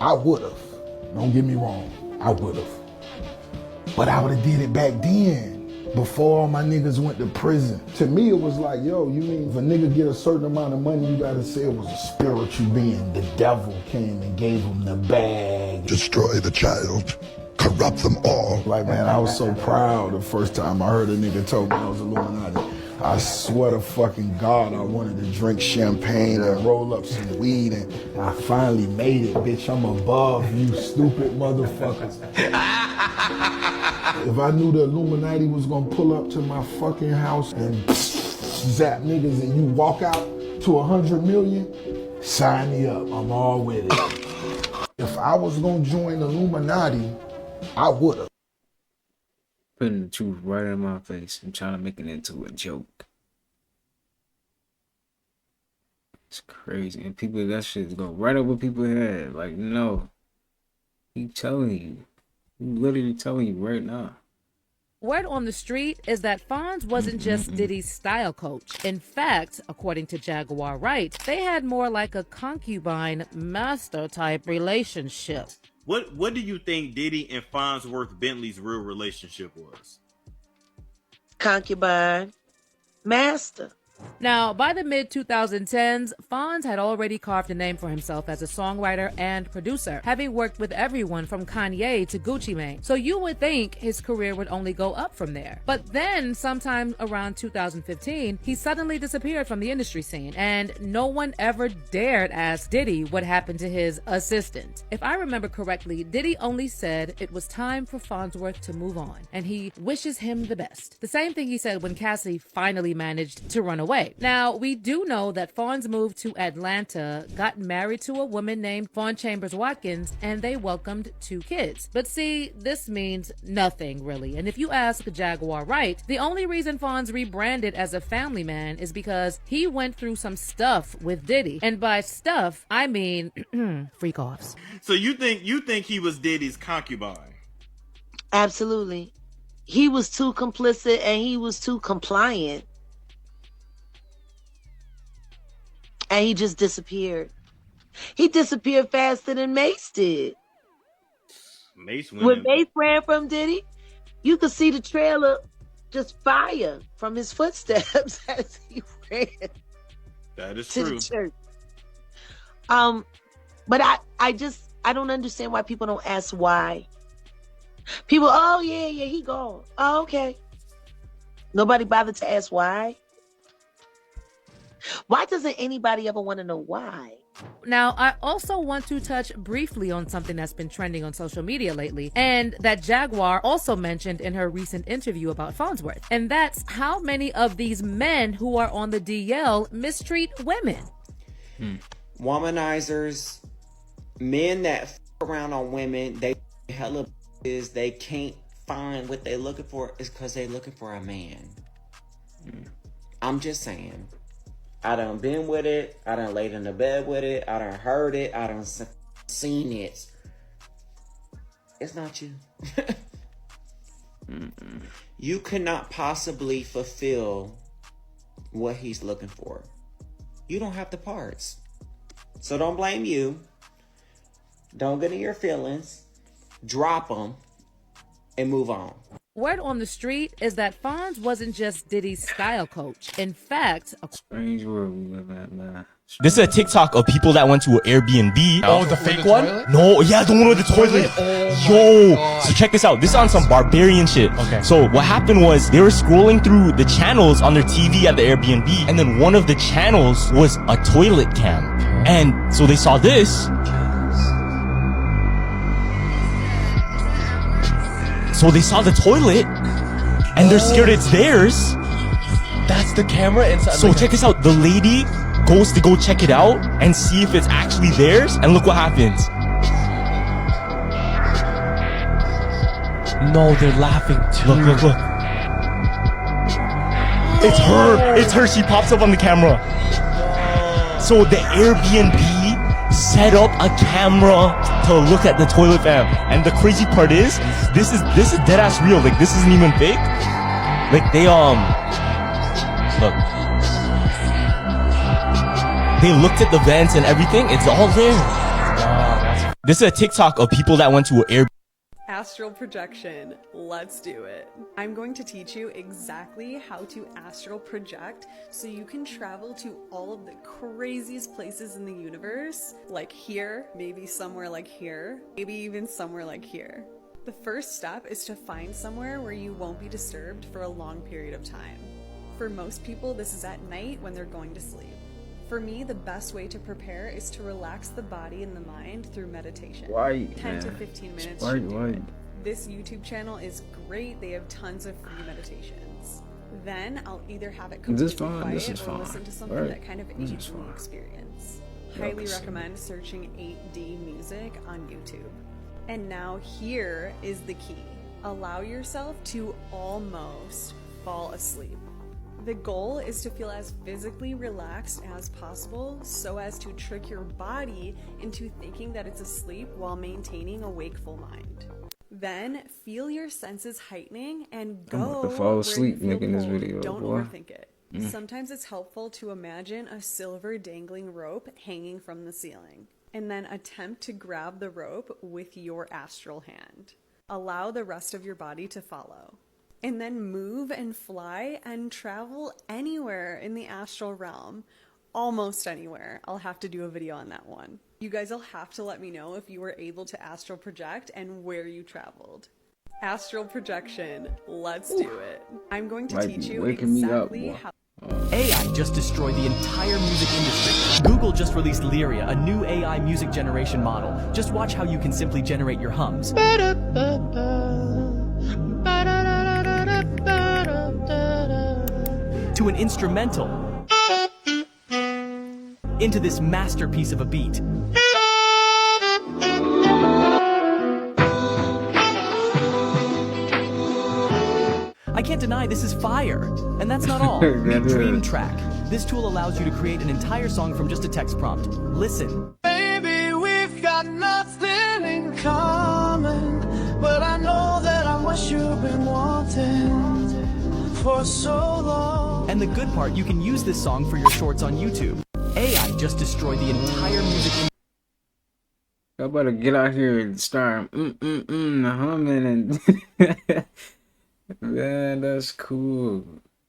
I would've. Don't get me wrong, I would've. But I would've did it back then, before all my niggas went to prison. To me, it was like, yo, you mean if a nigga get a certain amount of money, you gotta say it was a spiritual being. The devil came and gave him the bag. Destroy the child, corrupt them all. Like, man, I was so proud the first time I heard a nigga told me I was Illuminati. I swear to fucking God, I wanted to drink champagne and roll up some weed, and I finally made it, bitch. I'm above you stupid motherfuckers. If I knew the Illuminati was gonna pull up to my fucking house and zap niggas and you walk out to 100 million, sign me up, I'm all with it. If I was gonna join the Illuminati, I would've. Putting the truth right in my face and trying to make it into a joke. It's crazy. And people, that shit go right over people's head. Like, no. He telling you. He literally telling you right now. Word on the street is that Fonz wasn't just Diddy's style coach. In fact, according to Jaguar Wright, they had more like a concubine master type relationship. What do you think Diddy and Fonzworth Bentley's real relationship was? Concubine master. Now, by the mid-2010s, Fonz had already carved a name for himself as a songwriter and producer, having worked with everyone from Kanye to Gucci Mane. So you would think his career would only go up from there. But then, sometime around 2015, he suddenly disappeared from the industry scene, and no one ever dared ask Diddy what happened to his assistant. If I remember correctly, Diddy only said it was time for Fonzworth to move on, and he wishes him the best. The same thing he said when Cassie finally managed to run away. Now, we do know that Fonz moved to Atlanta, got married to a woman named Fawn Chambers Watkins, and they welcomed 2 kids. But see, this means nothing really. And if you ask Jaguar Wright, the only reason Fonz rebranded as a family man is because he went through some stuff with Diddy. And by stuff, I mean freak offs. So you think he was Diddy's concubine? Absolutely. He was too complicit and he was too compliant. And he just disappeared. He disappeared faster than Mace did. When Mace ran from Diddy, you could see the trailer just fire from his footsteps as he ran. That is to true. The church. But I don't understand why people don't ask why. People, oh yeah, he gone. Oh, okay. Nobody bothered to ask why. Why doesn't anybody ever want to know why? Now, I also want to touch briefly on something that's been trending on social media lately, and that Jaguar also mentioned in her recent interview about Farnsworth, and that's how many of these men who are on the DL mistreat women. Womanizers, men that f around on women, they hella is they can't find what they looking for is because they looking for a man. I'm just saying. I done been with it. I done laid in the bed with it. I done heard it. I done seen it. It's not you. You cannot possibly fulfill what he's looking for. You don't have the parts. So don't blame you. Don't get in your feelings. Drop them and move on. Word on the street is that Fonz wasn't just Diddy's style coach. In fact, strange world we live at, man. This is a TikTok of people that went to an Airbnb. Oh, the fake one? No, yeah, the one with the toilet. Yo, so check this out. This is on some barbarian shit. Okay. So what happened was they were scrolling through the channels on their TV at the Airbnb, and then one of the channels was a toilet cam. And so they saw this. So they saw the toilet, and they're scared it's theirs. That's the camera inside. So check this out. The lady goes to go check it out and see if it's actually theirs, and look what happens. No, they're laughing too. Look. It's her. It's her. She pops up on the camera. So the Airbnb set up a camera to look at the toilet fam. And the crazy part is, this is dead ass real. Like, this isn't even fake. Like, they look. They looked at the vents and everything. It's all there. This is a TikTok of people that went to an Airbnb. Astral projection. Let's do it. I'm going to teach you exactly how to astral project so you can travel to all of the craziest places in the universe, like here, maybe somewhere like here, maybe even somewhere like here. The first step is to find somewhere where you won't be disturbed for a long period of time. For most people, this is at night when they're going to sleep. For me, the best way to prepare is to relax the body and the mind through meditation. 10 to 15 minutes should do it. This YouTube channel is great. They have tons of free meditations. Then I'll either have it completely quiet or listen to something that kind of aids in the experience. Highly recommend searching 8D music on YouTube. And now here is the key. Allow yourself to almost fall asleep. The goal is to feel as physically relaxed as possible so as to trick your body into thinking that it's asleep while maintaining a wakeful mind. Then feel your senses heightening and go I'm about to fall asleep making this video. Don't boy. overthink it. Sometimes it's helpful to imagine a silver dangling rope hanging from the ceiling, and then attempt to grab the rope with your astral hand. Allow the rest of your body to follow. And then move and fly and travel anywhere in the astral realm. Almost anywhere. I'll have to do a video on that one. You guys will have to let me know if you were able to astral project and where you traveled. Astral projection. Let's do it. I'm going to teach you exactly how... AI just destroyed the entire music industry. Google just released Lyria, a new AI music generation model. Just watch how you can simply generate your hums. To an instrumental, into this masterpiece of a beat. I can't deny this is fire, and that's not all. Meet Dream Track. This tool allows you to create an entire song from just a text prompt. Listen. Baby, we've got nothing in common, but I know that I'm what you've been wanting for so long. And the good part, you can use this song for your shorts on YouTube. AI just destroyed the entire music industry. I better get out here and start humming and man, that's cool.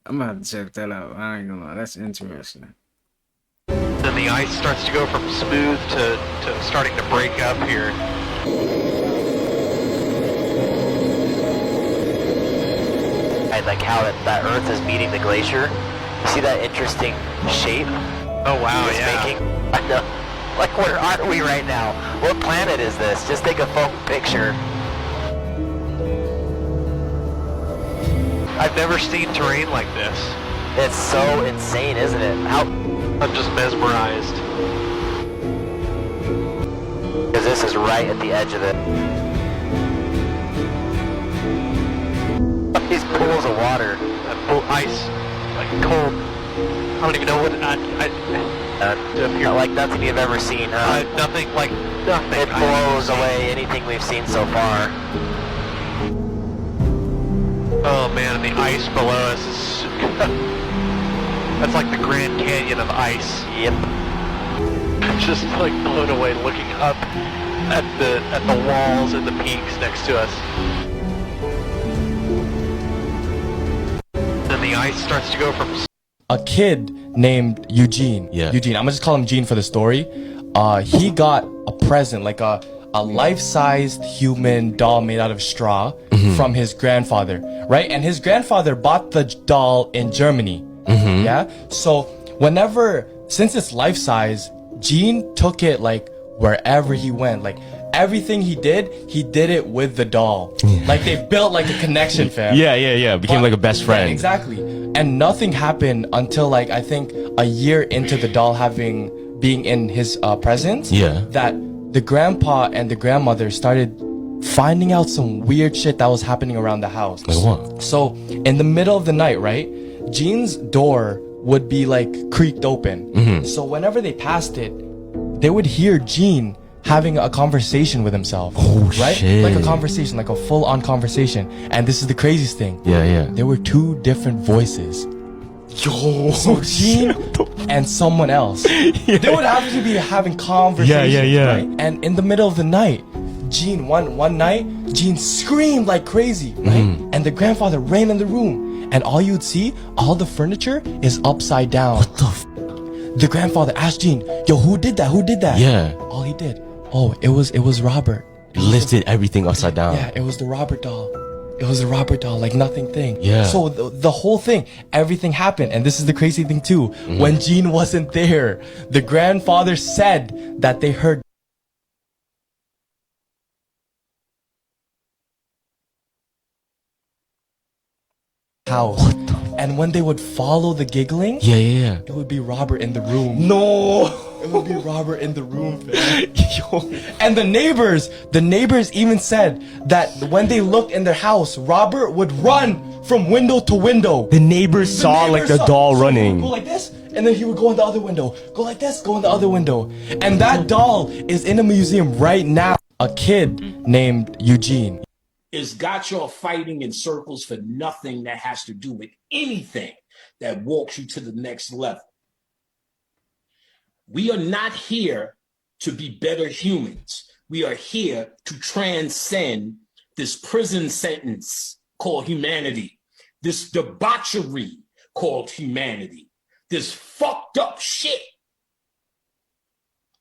I'm gonna have to check that out. I ain't gonna lie, that's interesting. Then the ice starts to go from smooth to starting to break up here. And like how that Earth is meeting the glacier. See that interesting shape? Oh wow, yeah. Making? I know. Like, where are we right now? What planet is this? Just take a phone picture. I've never seen terrain like this. It's so insane, isn't it? I'm just mesmerized. Because this is right at the edge of it. These pools of water. Ice. Like cold. I don't even know what like nothing you've ever seen, huh? Nothing like nothing. It blows away anything we've seen so far. Oh man, and the ice below us is that's like the Grand Canyon of ice. Yep. I'm just like blown away looking up at the walls and the peaks next to us. And the ice starts to go from a kid named Eugene. Eugene. I'm gonna just call him Gene for the story. He got a present, like a life-sized human doll made out of straw from his grandfather, right? And his grandfather bought the doll in Germany. Yeah. So since it's life-size, Gene took it like wherever he went. Like everything he did it with the doll. Like they built like a connection, fam. Yeah. Became like a best friend. Yeah, exactly. And nothing happened until like I think a year into the doll being in his presence. Yeah. That the grandpa and the grandmother started finding out some weird shit that was happening around the house. Like what? So in the middle of the night, right, Gene's door would be like creaked open. So whenever they passed it, they would hear Gene having a conversation with himself. Right? Shit. Like a conversation, like a full-on conversation. And this is the craziest thing. Yeah. There were two different voices. Yo. So Gene and someone else. They would obviously be having conversations. Yeah. Right? And in the middle of the night, Gene, one night, Gene screamed like crazy, right? And the grandfather ran in the room. And all you'd see, all the furniture is upside down. What the The grandfather asked Gene, yo, who did that? Who did that? Yeah. All he did. Oh, it was Robert. Lifted everything upside down. Yeah, it was the Robert doll. It was a Robert doll, like nothing thing. Yeah. So the whole thing, everything happened. And this is the crazy thing too. When Gene wasn't there, the grandfather said that they heard house. And when they would follow the giggling, Yeah. it would be Robert in the room. No. It would be Robert in the room, fam. Yo. And the neighbors even said that when they looked in their house, Robert would run from window to window. The neighbors saw like the doll So he running. would go like this, and then he would go in the other window. Go like this, go in the other window. And that doll is in a museum right now. A kid named Eugene. Is got y'all fighting in circles for nothing that has to do with anything that walks you to the next level. We are not here to be better humans. We are here to transcend this prison sentence called humanity, this debauchery called humanity, this fucked up shit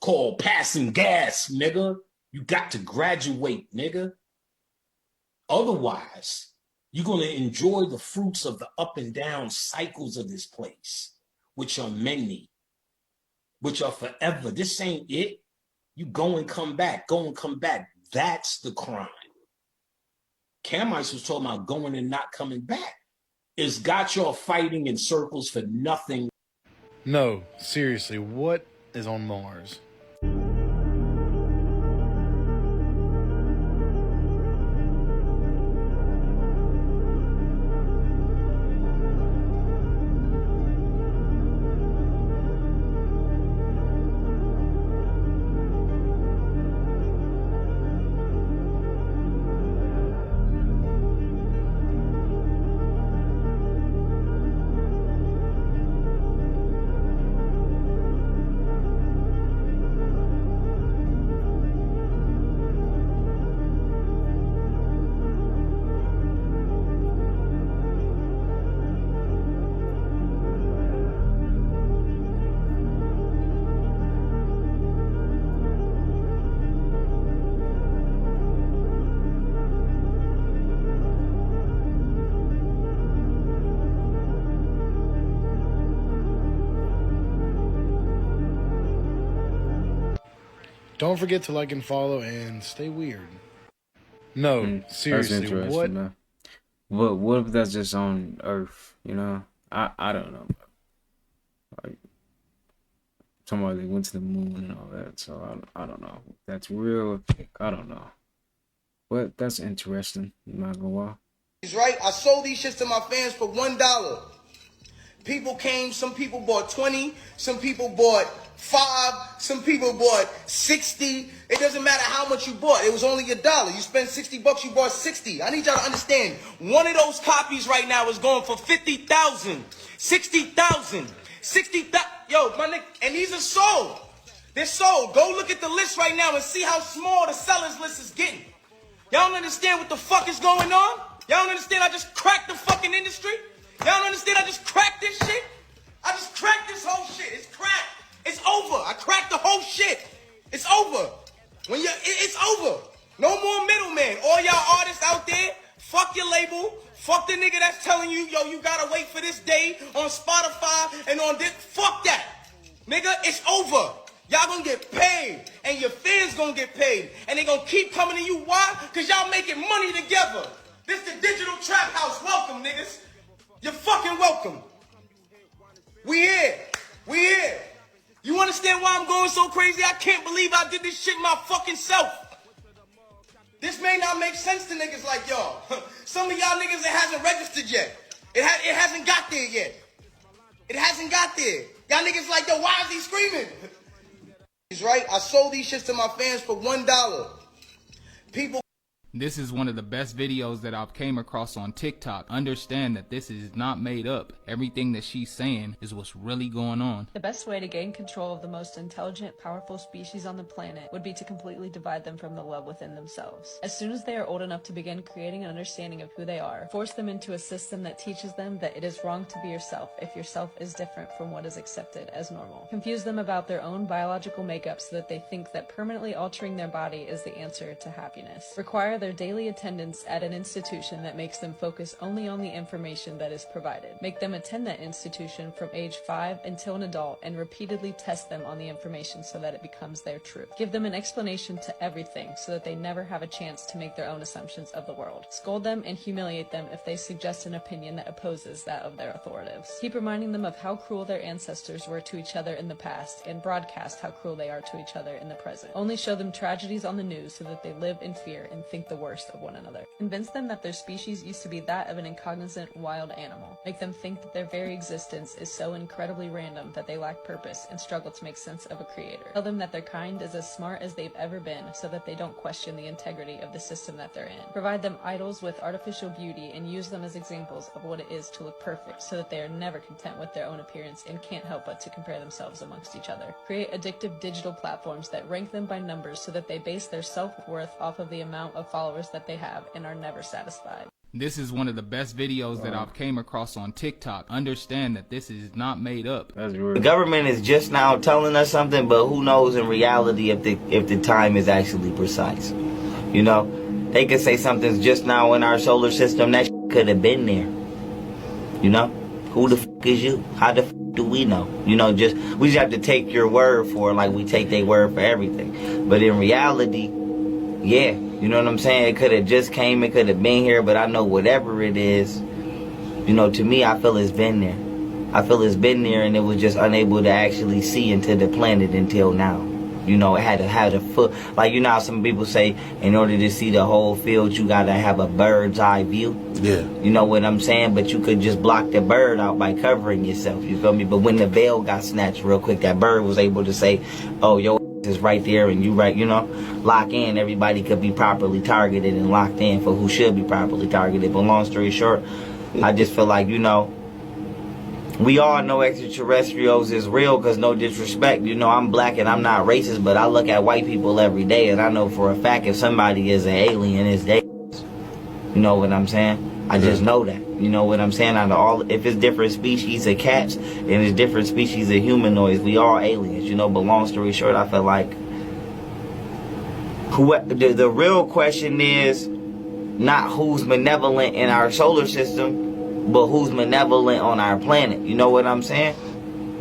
called passing gas, nigga. You got to graduate, nigga. Otherwise, you're going to enjoy the fruits of the up and down cycles of this place, which are many, which are forever. This ain't it. You go and come back, go and come back. That's the crime. Camites was talking about going and not coming back. It's got y'all fighting in circles for nothing. No, seriously, what is on Mars? Don't forget to like and follow and stay weird. No, seriously, that's interesting, what? Man. What if that's just on Earth? You know, I don't know. Like, somebody went to the moon and all that, so I don't know. That's real. I don't know. But that's interesting. I'm not gonna lie. He's right. I sold these shits to my fans for $1. People came. Some people bought 20. Some people bought 5. Some people bought 60. It doesn't matter how much you bought. It was only $1. You spent $60. You bought 60. I need y'all to understand. One of those copies right now is going for 50,000, 60,000, 60,000. Yo, my nigga, and these are sold. They're sold. Go look at the list right now and see how small the sellers list is getting. Y'all don't understand what the fuck is going on? Y'all don't understand I just cracked the fucking industry? Y'all don't understand I just cracked this shit? I just cracked this whole shit. It's cracked. It's over. I cracked the whole shit. It's over. It's over. No more middleman. All y'all artists out there, fuck your label. Fuck the nigga that's telling you, yo, you gotta wait for this day on Spotify and on this. Fuck that. Nigga, it's over. Y'all gonna get paid, and your fans gonna get paid, and they gonna keep coming to you. Why? Because y'all making money together. This the digital trap house. Welcome, niggas. You're fucking welcome. We here. We here. You understand why I'm going so crazy? I can't believe I did this shit my fucking self. This may not make sense to niggas like y'all. Some of y'all niggas, it hasn't registered yet. It hasn't got there yet. It hasn't got there. Y'all niggas like, yo, why is he screaming? He's right. I sold these shits to my fans for $1. People. This is one of the best videos that I've came across on TikTok. Understand that this is not made up. Everything that she's saying is what's really going on. The best way to gain control of the most intelligent, powerful species on the planet would be to completely divide them from the love within themselves. As soon as they are old enough to begin creating an understanding of who they are, force them into a system that teaches them that it is wrong to be yourself if yourself is different from what is accepted as normal. Confuse them about their own biological makeup so that they think that permanently altering their body is the answer to happiness. Require their daily attendance at an institution that makes them focus only on the information that is provided. Make them attend that institution from age 5 until an adult and repeatedly test them on the information so that it becomes their truth. Give them an explanation to everything so that they never have a chance to make their own assumptions of the world. Scold them and humiliate them if they suggest an opinion that opposes that of their authorities. Keep reminding them of how cruel their ancestors were to each other in the past and broadcast how cruel they are to each other in the present. Only show them tragedies on the news so that they live in fear and think the worst of one another. Convince them that their species used to be that of an incognizant wild animal. Make them think that their very existence is so incredibly random that they lack purpose and struggle to make sense of a creator. Tell them that their kind is as smart as they've ever been so that they don't question the integrity of the system that they're in. Provide them idols with artificial beauty and use them as examples of what it is to look perfect so that they are never content with their own appearance and can't help but to compare themselves amongst each other. Create addictive digital platforms that rank them by numbers so that they base their self-worth off of the amount of followers that they have and are never satisfied. This is one of the best videos that I've came across on TikTok. Understand that this is not made up. The government is just now telling us something, but who knows in reality if the time is actually precise. You know, they could say something's just now in our solar system that could have been there. You know, who the fuck is you? How the fuck do we know? You know, we just have to take your word for it like we take their word for everything. But in reality, yeah, you know what I'm saying? It could have just came, it could have been here, but I know whatever it is, you know, to me, I feel it's been there. I feel it's been there, and it was just unable to actually see into the planet until now. You know, it had to have a foot. Like, you know how some people say, in order to see the whole field, you got to have a bird's eye view? Yeah. You know what I'm saying? But you could just block the bird out by covering yourself, you feel me? But when the veil got snatched real quick, that bird was able to say, oh, yo, is right there, and you right, you know, lock in. Everybody could be properly targeted and locked in for who should be properly targeted. But long story short, I just feel like, you know, we all know extraterrestrials is real, because no disrespect, you know, I'm black and I'm not racist, but I look at white people every day and I know for a fact if somebody is an alien, it's they. You know what I'm saying? I just know that. You know what I'm saying? Out of all, if it's different species of cats and it's different species of humanoids, we all aliens, you know. But long story short, I feel like the real question is not who's malevolent in our solar system, but who's malevolent on our planet. You know what I'm saying?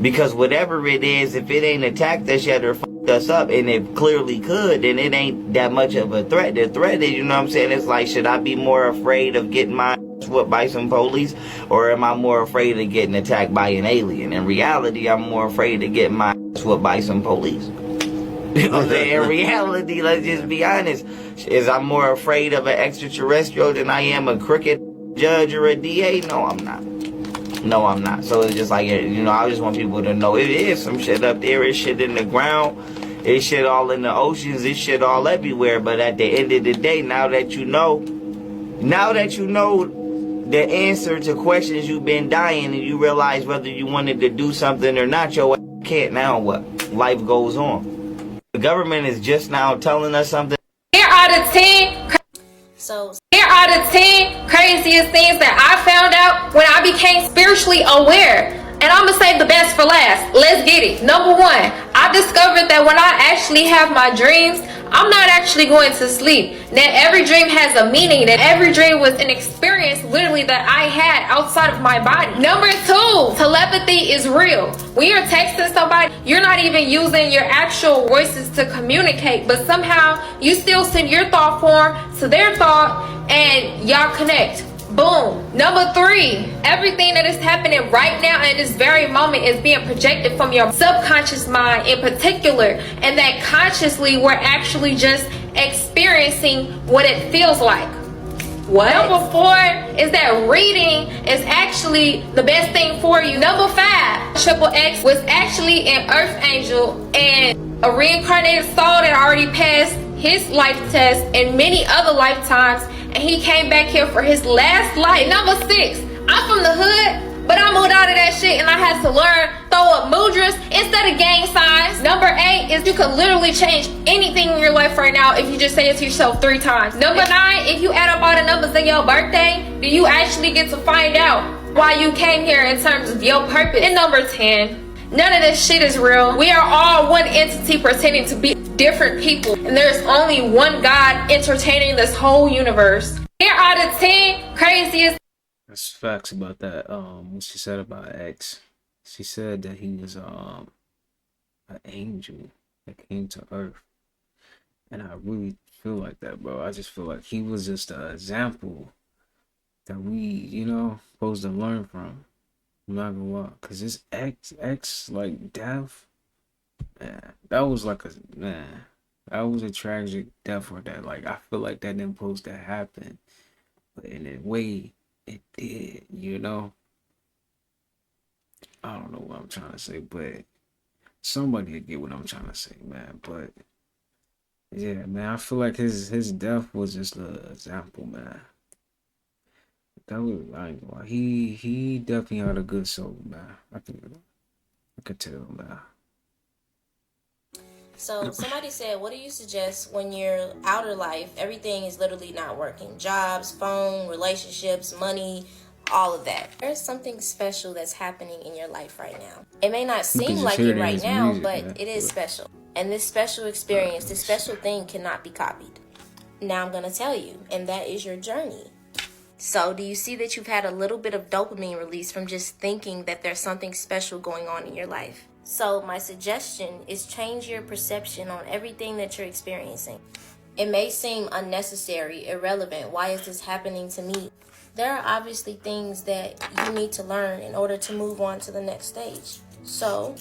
Because whatever it is, if it ain't attacked us yet or us up, and it clearly could, then it ain't that much of a threat. The threat is, you know what I'm saying, it's like, should I be more afraid of getting my ass whooped by some police, or am I more afraid of getting attacked by an alien? In reality, I'm more afraid of getting my ass whooped by some police. You know what I'm saying? In reality, let's just be honest, is I'm more afraid of an extraterrestrial than I am a crooked judge or a DA? No, I'm not. No, I'm not. So it's just like, you know, I just want people to know it is some shit up there. It's shit in the ground. It's shit all in the oceans. It's shit all everywhere. But at the end of the day, now that you know the answer to questions you've been dying, and you realize whether you wanted to do something or not, your ass can't. Now what? Life goes on. The government is just now telling us something. Here are the 10 craziest things that I found out when I became spiritually aware. And I'm gonna save the best for last. Let's get it. Number 1, I discovered that when I actually have my dreams, I'm not actually going to sleep. That every dream has a meaning. That every dream was an experience literally that I had outside of my body. Number 2, telepathy is real. When you're texting somebody, you're not even using your actual voices to communicate, but somehow you still send your thought form to their thought and y'all connect. Boom. Number 3, everything that is happening right now in this very moment is being projected from your subconscious mind in particular, and that consciously we're actually just experiencing what it feels like. What? Number 4 is that reading is actually the best thing for you. Number 5, Triple X was actually an earth angel and a reincarnated soul that already passed his life test in many other lifetimes, and he came back here for his last life. Number 6, I'm from the hood, but I moved out of that shit and I had to learn throw up mudras instead of gang signs. Number 8 is you can literally change anything in your life right now if you just say it to yourself 3 times. Number 9, if you add up all the numbers in your birthday, do you actually get to find out why you came here in terms of your purpose. And number 10, none of this shit is real. We are all one entity pretending to be different people, and there's only one God entertaining this whole universe. Here are the 10 craziest. That's facts about that. What she said about X. She said that he was an angel that came to Earth, and I really feel like that, bro. I just feel like he was just an example that we, you know, supposed to learn from. I'm not gonna lie, cause this X like death, man, that was a tragic death for that. Like, I feel like that didn't supposed to happen, but in a way it did, you know. I don't know what I'm trying to say, but somebody will get what I'm trying to say, man. But yeah, man, I feel like his death was just an example, man. That was, I ain't gonna lie. He definitely had a good soul, man. I could tell, man. So somebody said, what do you suggest when your outer life, everything is literally not working? Jobs, phone, relationships, money, all of that. There's something special that's happening in your life right now. It may not seem like it right now, but it is special. And this special experience, this special thing cannot be copied. Now I'm going to tell you, and that is your journey. So do you see that you've had a little bit of dopamine release from just thinking that there's something special going on in your life? So my suggestion is change your perception on everything that you're experiencing. It may seem unnecessary, irrelevant. Why is this happening to me? There are obviously things that you need to learn in order to move on to the next stage. So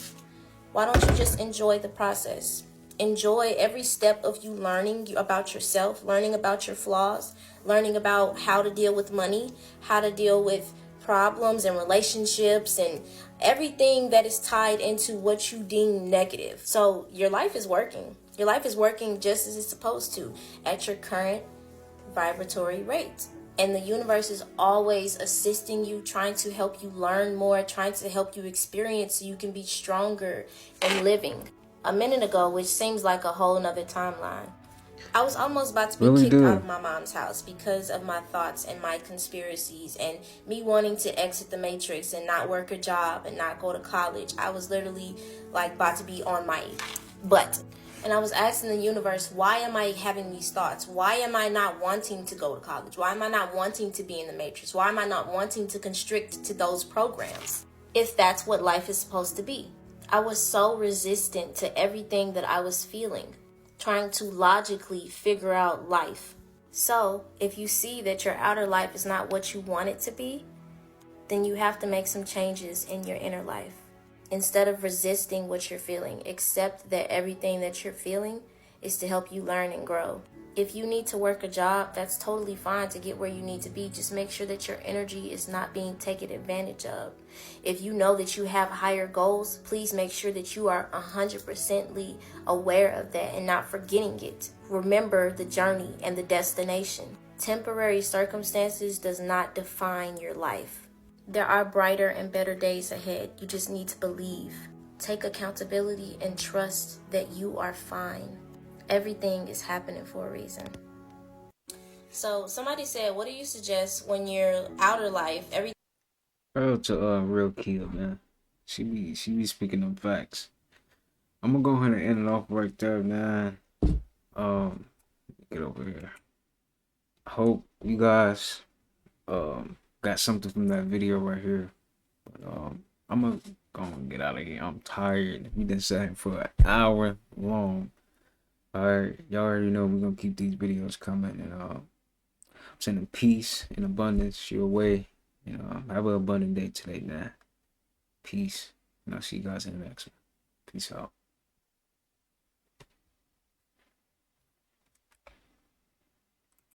why don't you just enjoy the process? Enjoy every step of you learning about yourself, learning about your flaws, learning about how to deal with money, how to deal with problems and relationships and everything that is tied into what you deem negative. So your life is working. Your life is working just as it's supposed to at your current vibratory rate. And the universe is always assisting you, trying to help you learn more, trying to help you experience so you can be stronger in living. A minute ago, which seems like a whole nother timeline, I was almost about to be kicked out of my mom's house because of my thoughts and my conspiracies and me wanting to exit the matrix and not work a job and not go to college. I was literally like about to be on my butt. And I was asking the universe, why am I having these thoughts? Why am I not wanting to go to college? Why am I not wanting to be in the matrix? Why am I not wanting to constrict to those programs if that's what life is supposed to be? I was so resistant to everything that I was feeling, trying to logically figure out life. So, if you see that your outer life is not what you want it to be, then you have to make some changes in your inner life. Instead of resisting what you're feeling, accept that everything that you're feeling is to help you learn and grow. If you need to work a job, that's totally fine to get where you need to be. Just make sure that your energy is not being taken advantage of. If you know that you have higher goals, please make sure that you are 100% aware of that and not forgetting it. Remember the journey and the destination. Temporary circumstances does not define your life. There are brighter and better days ahead. You just need to believe. Take accountability and trust that you are fine. Everything is happening for a reason. So somebody said, what do you suggest when your outer life, Real to real Kia, man. She be speaking them facts. I'm gonna go ahead and end it off right there, man. Get over here. I hope you guys got something from that video right here. But I'm gonna go and get out of here. I'm tired. We been sitting for an hour long. Alright, y'all already know we're gonna keep these videos coming, and I'm sending peace and abundance your way. You know, have an abundant day today, man. Peace. And I'll see you guys in the next one. Peace out.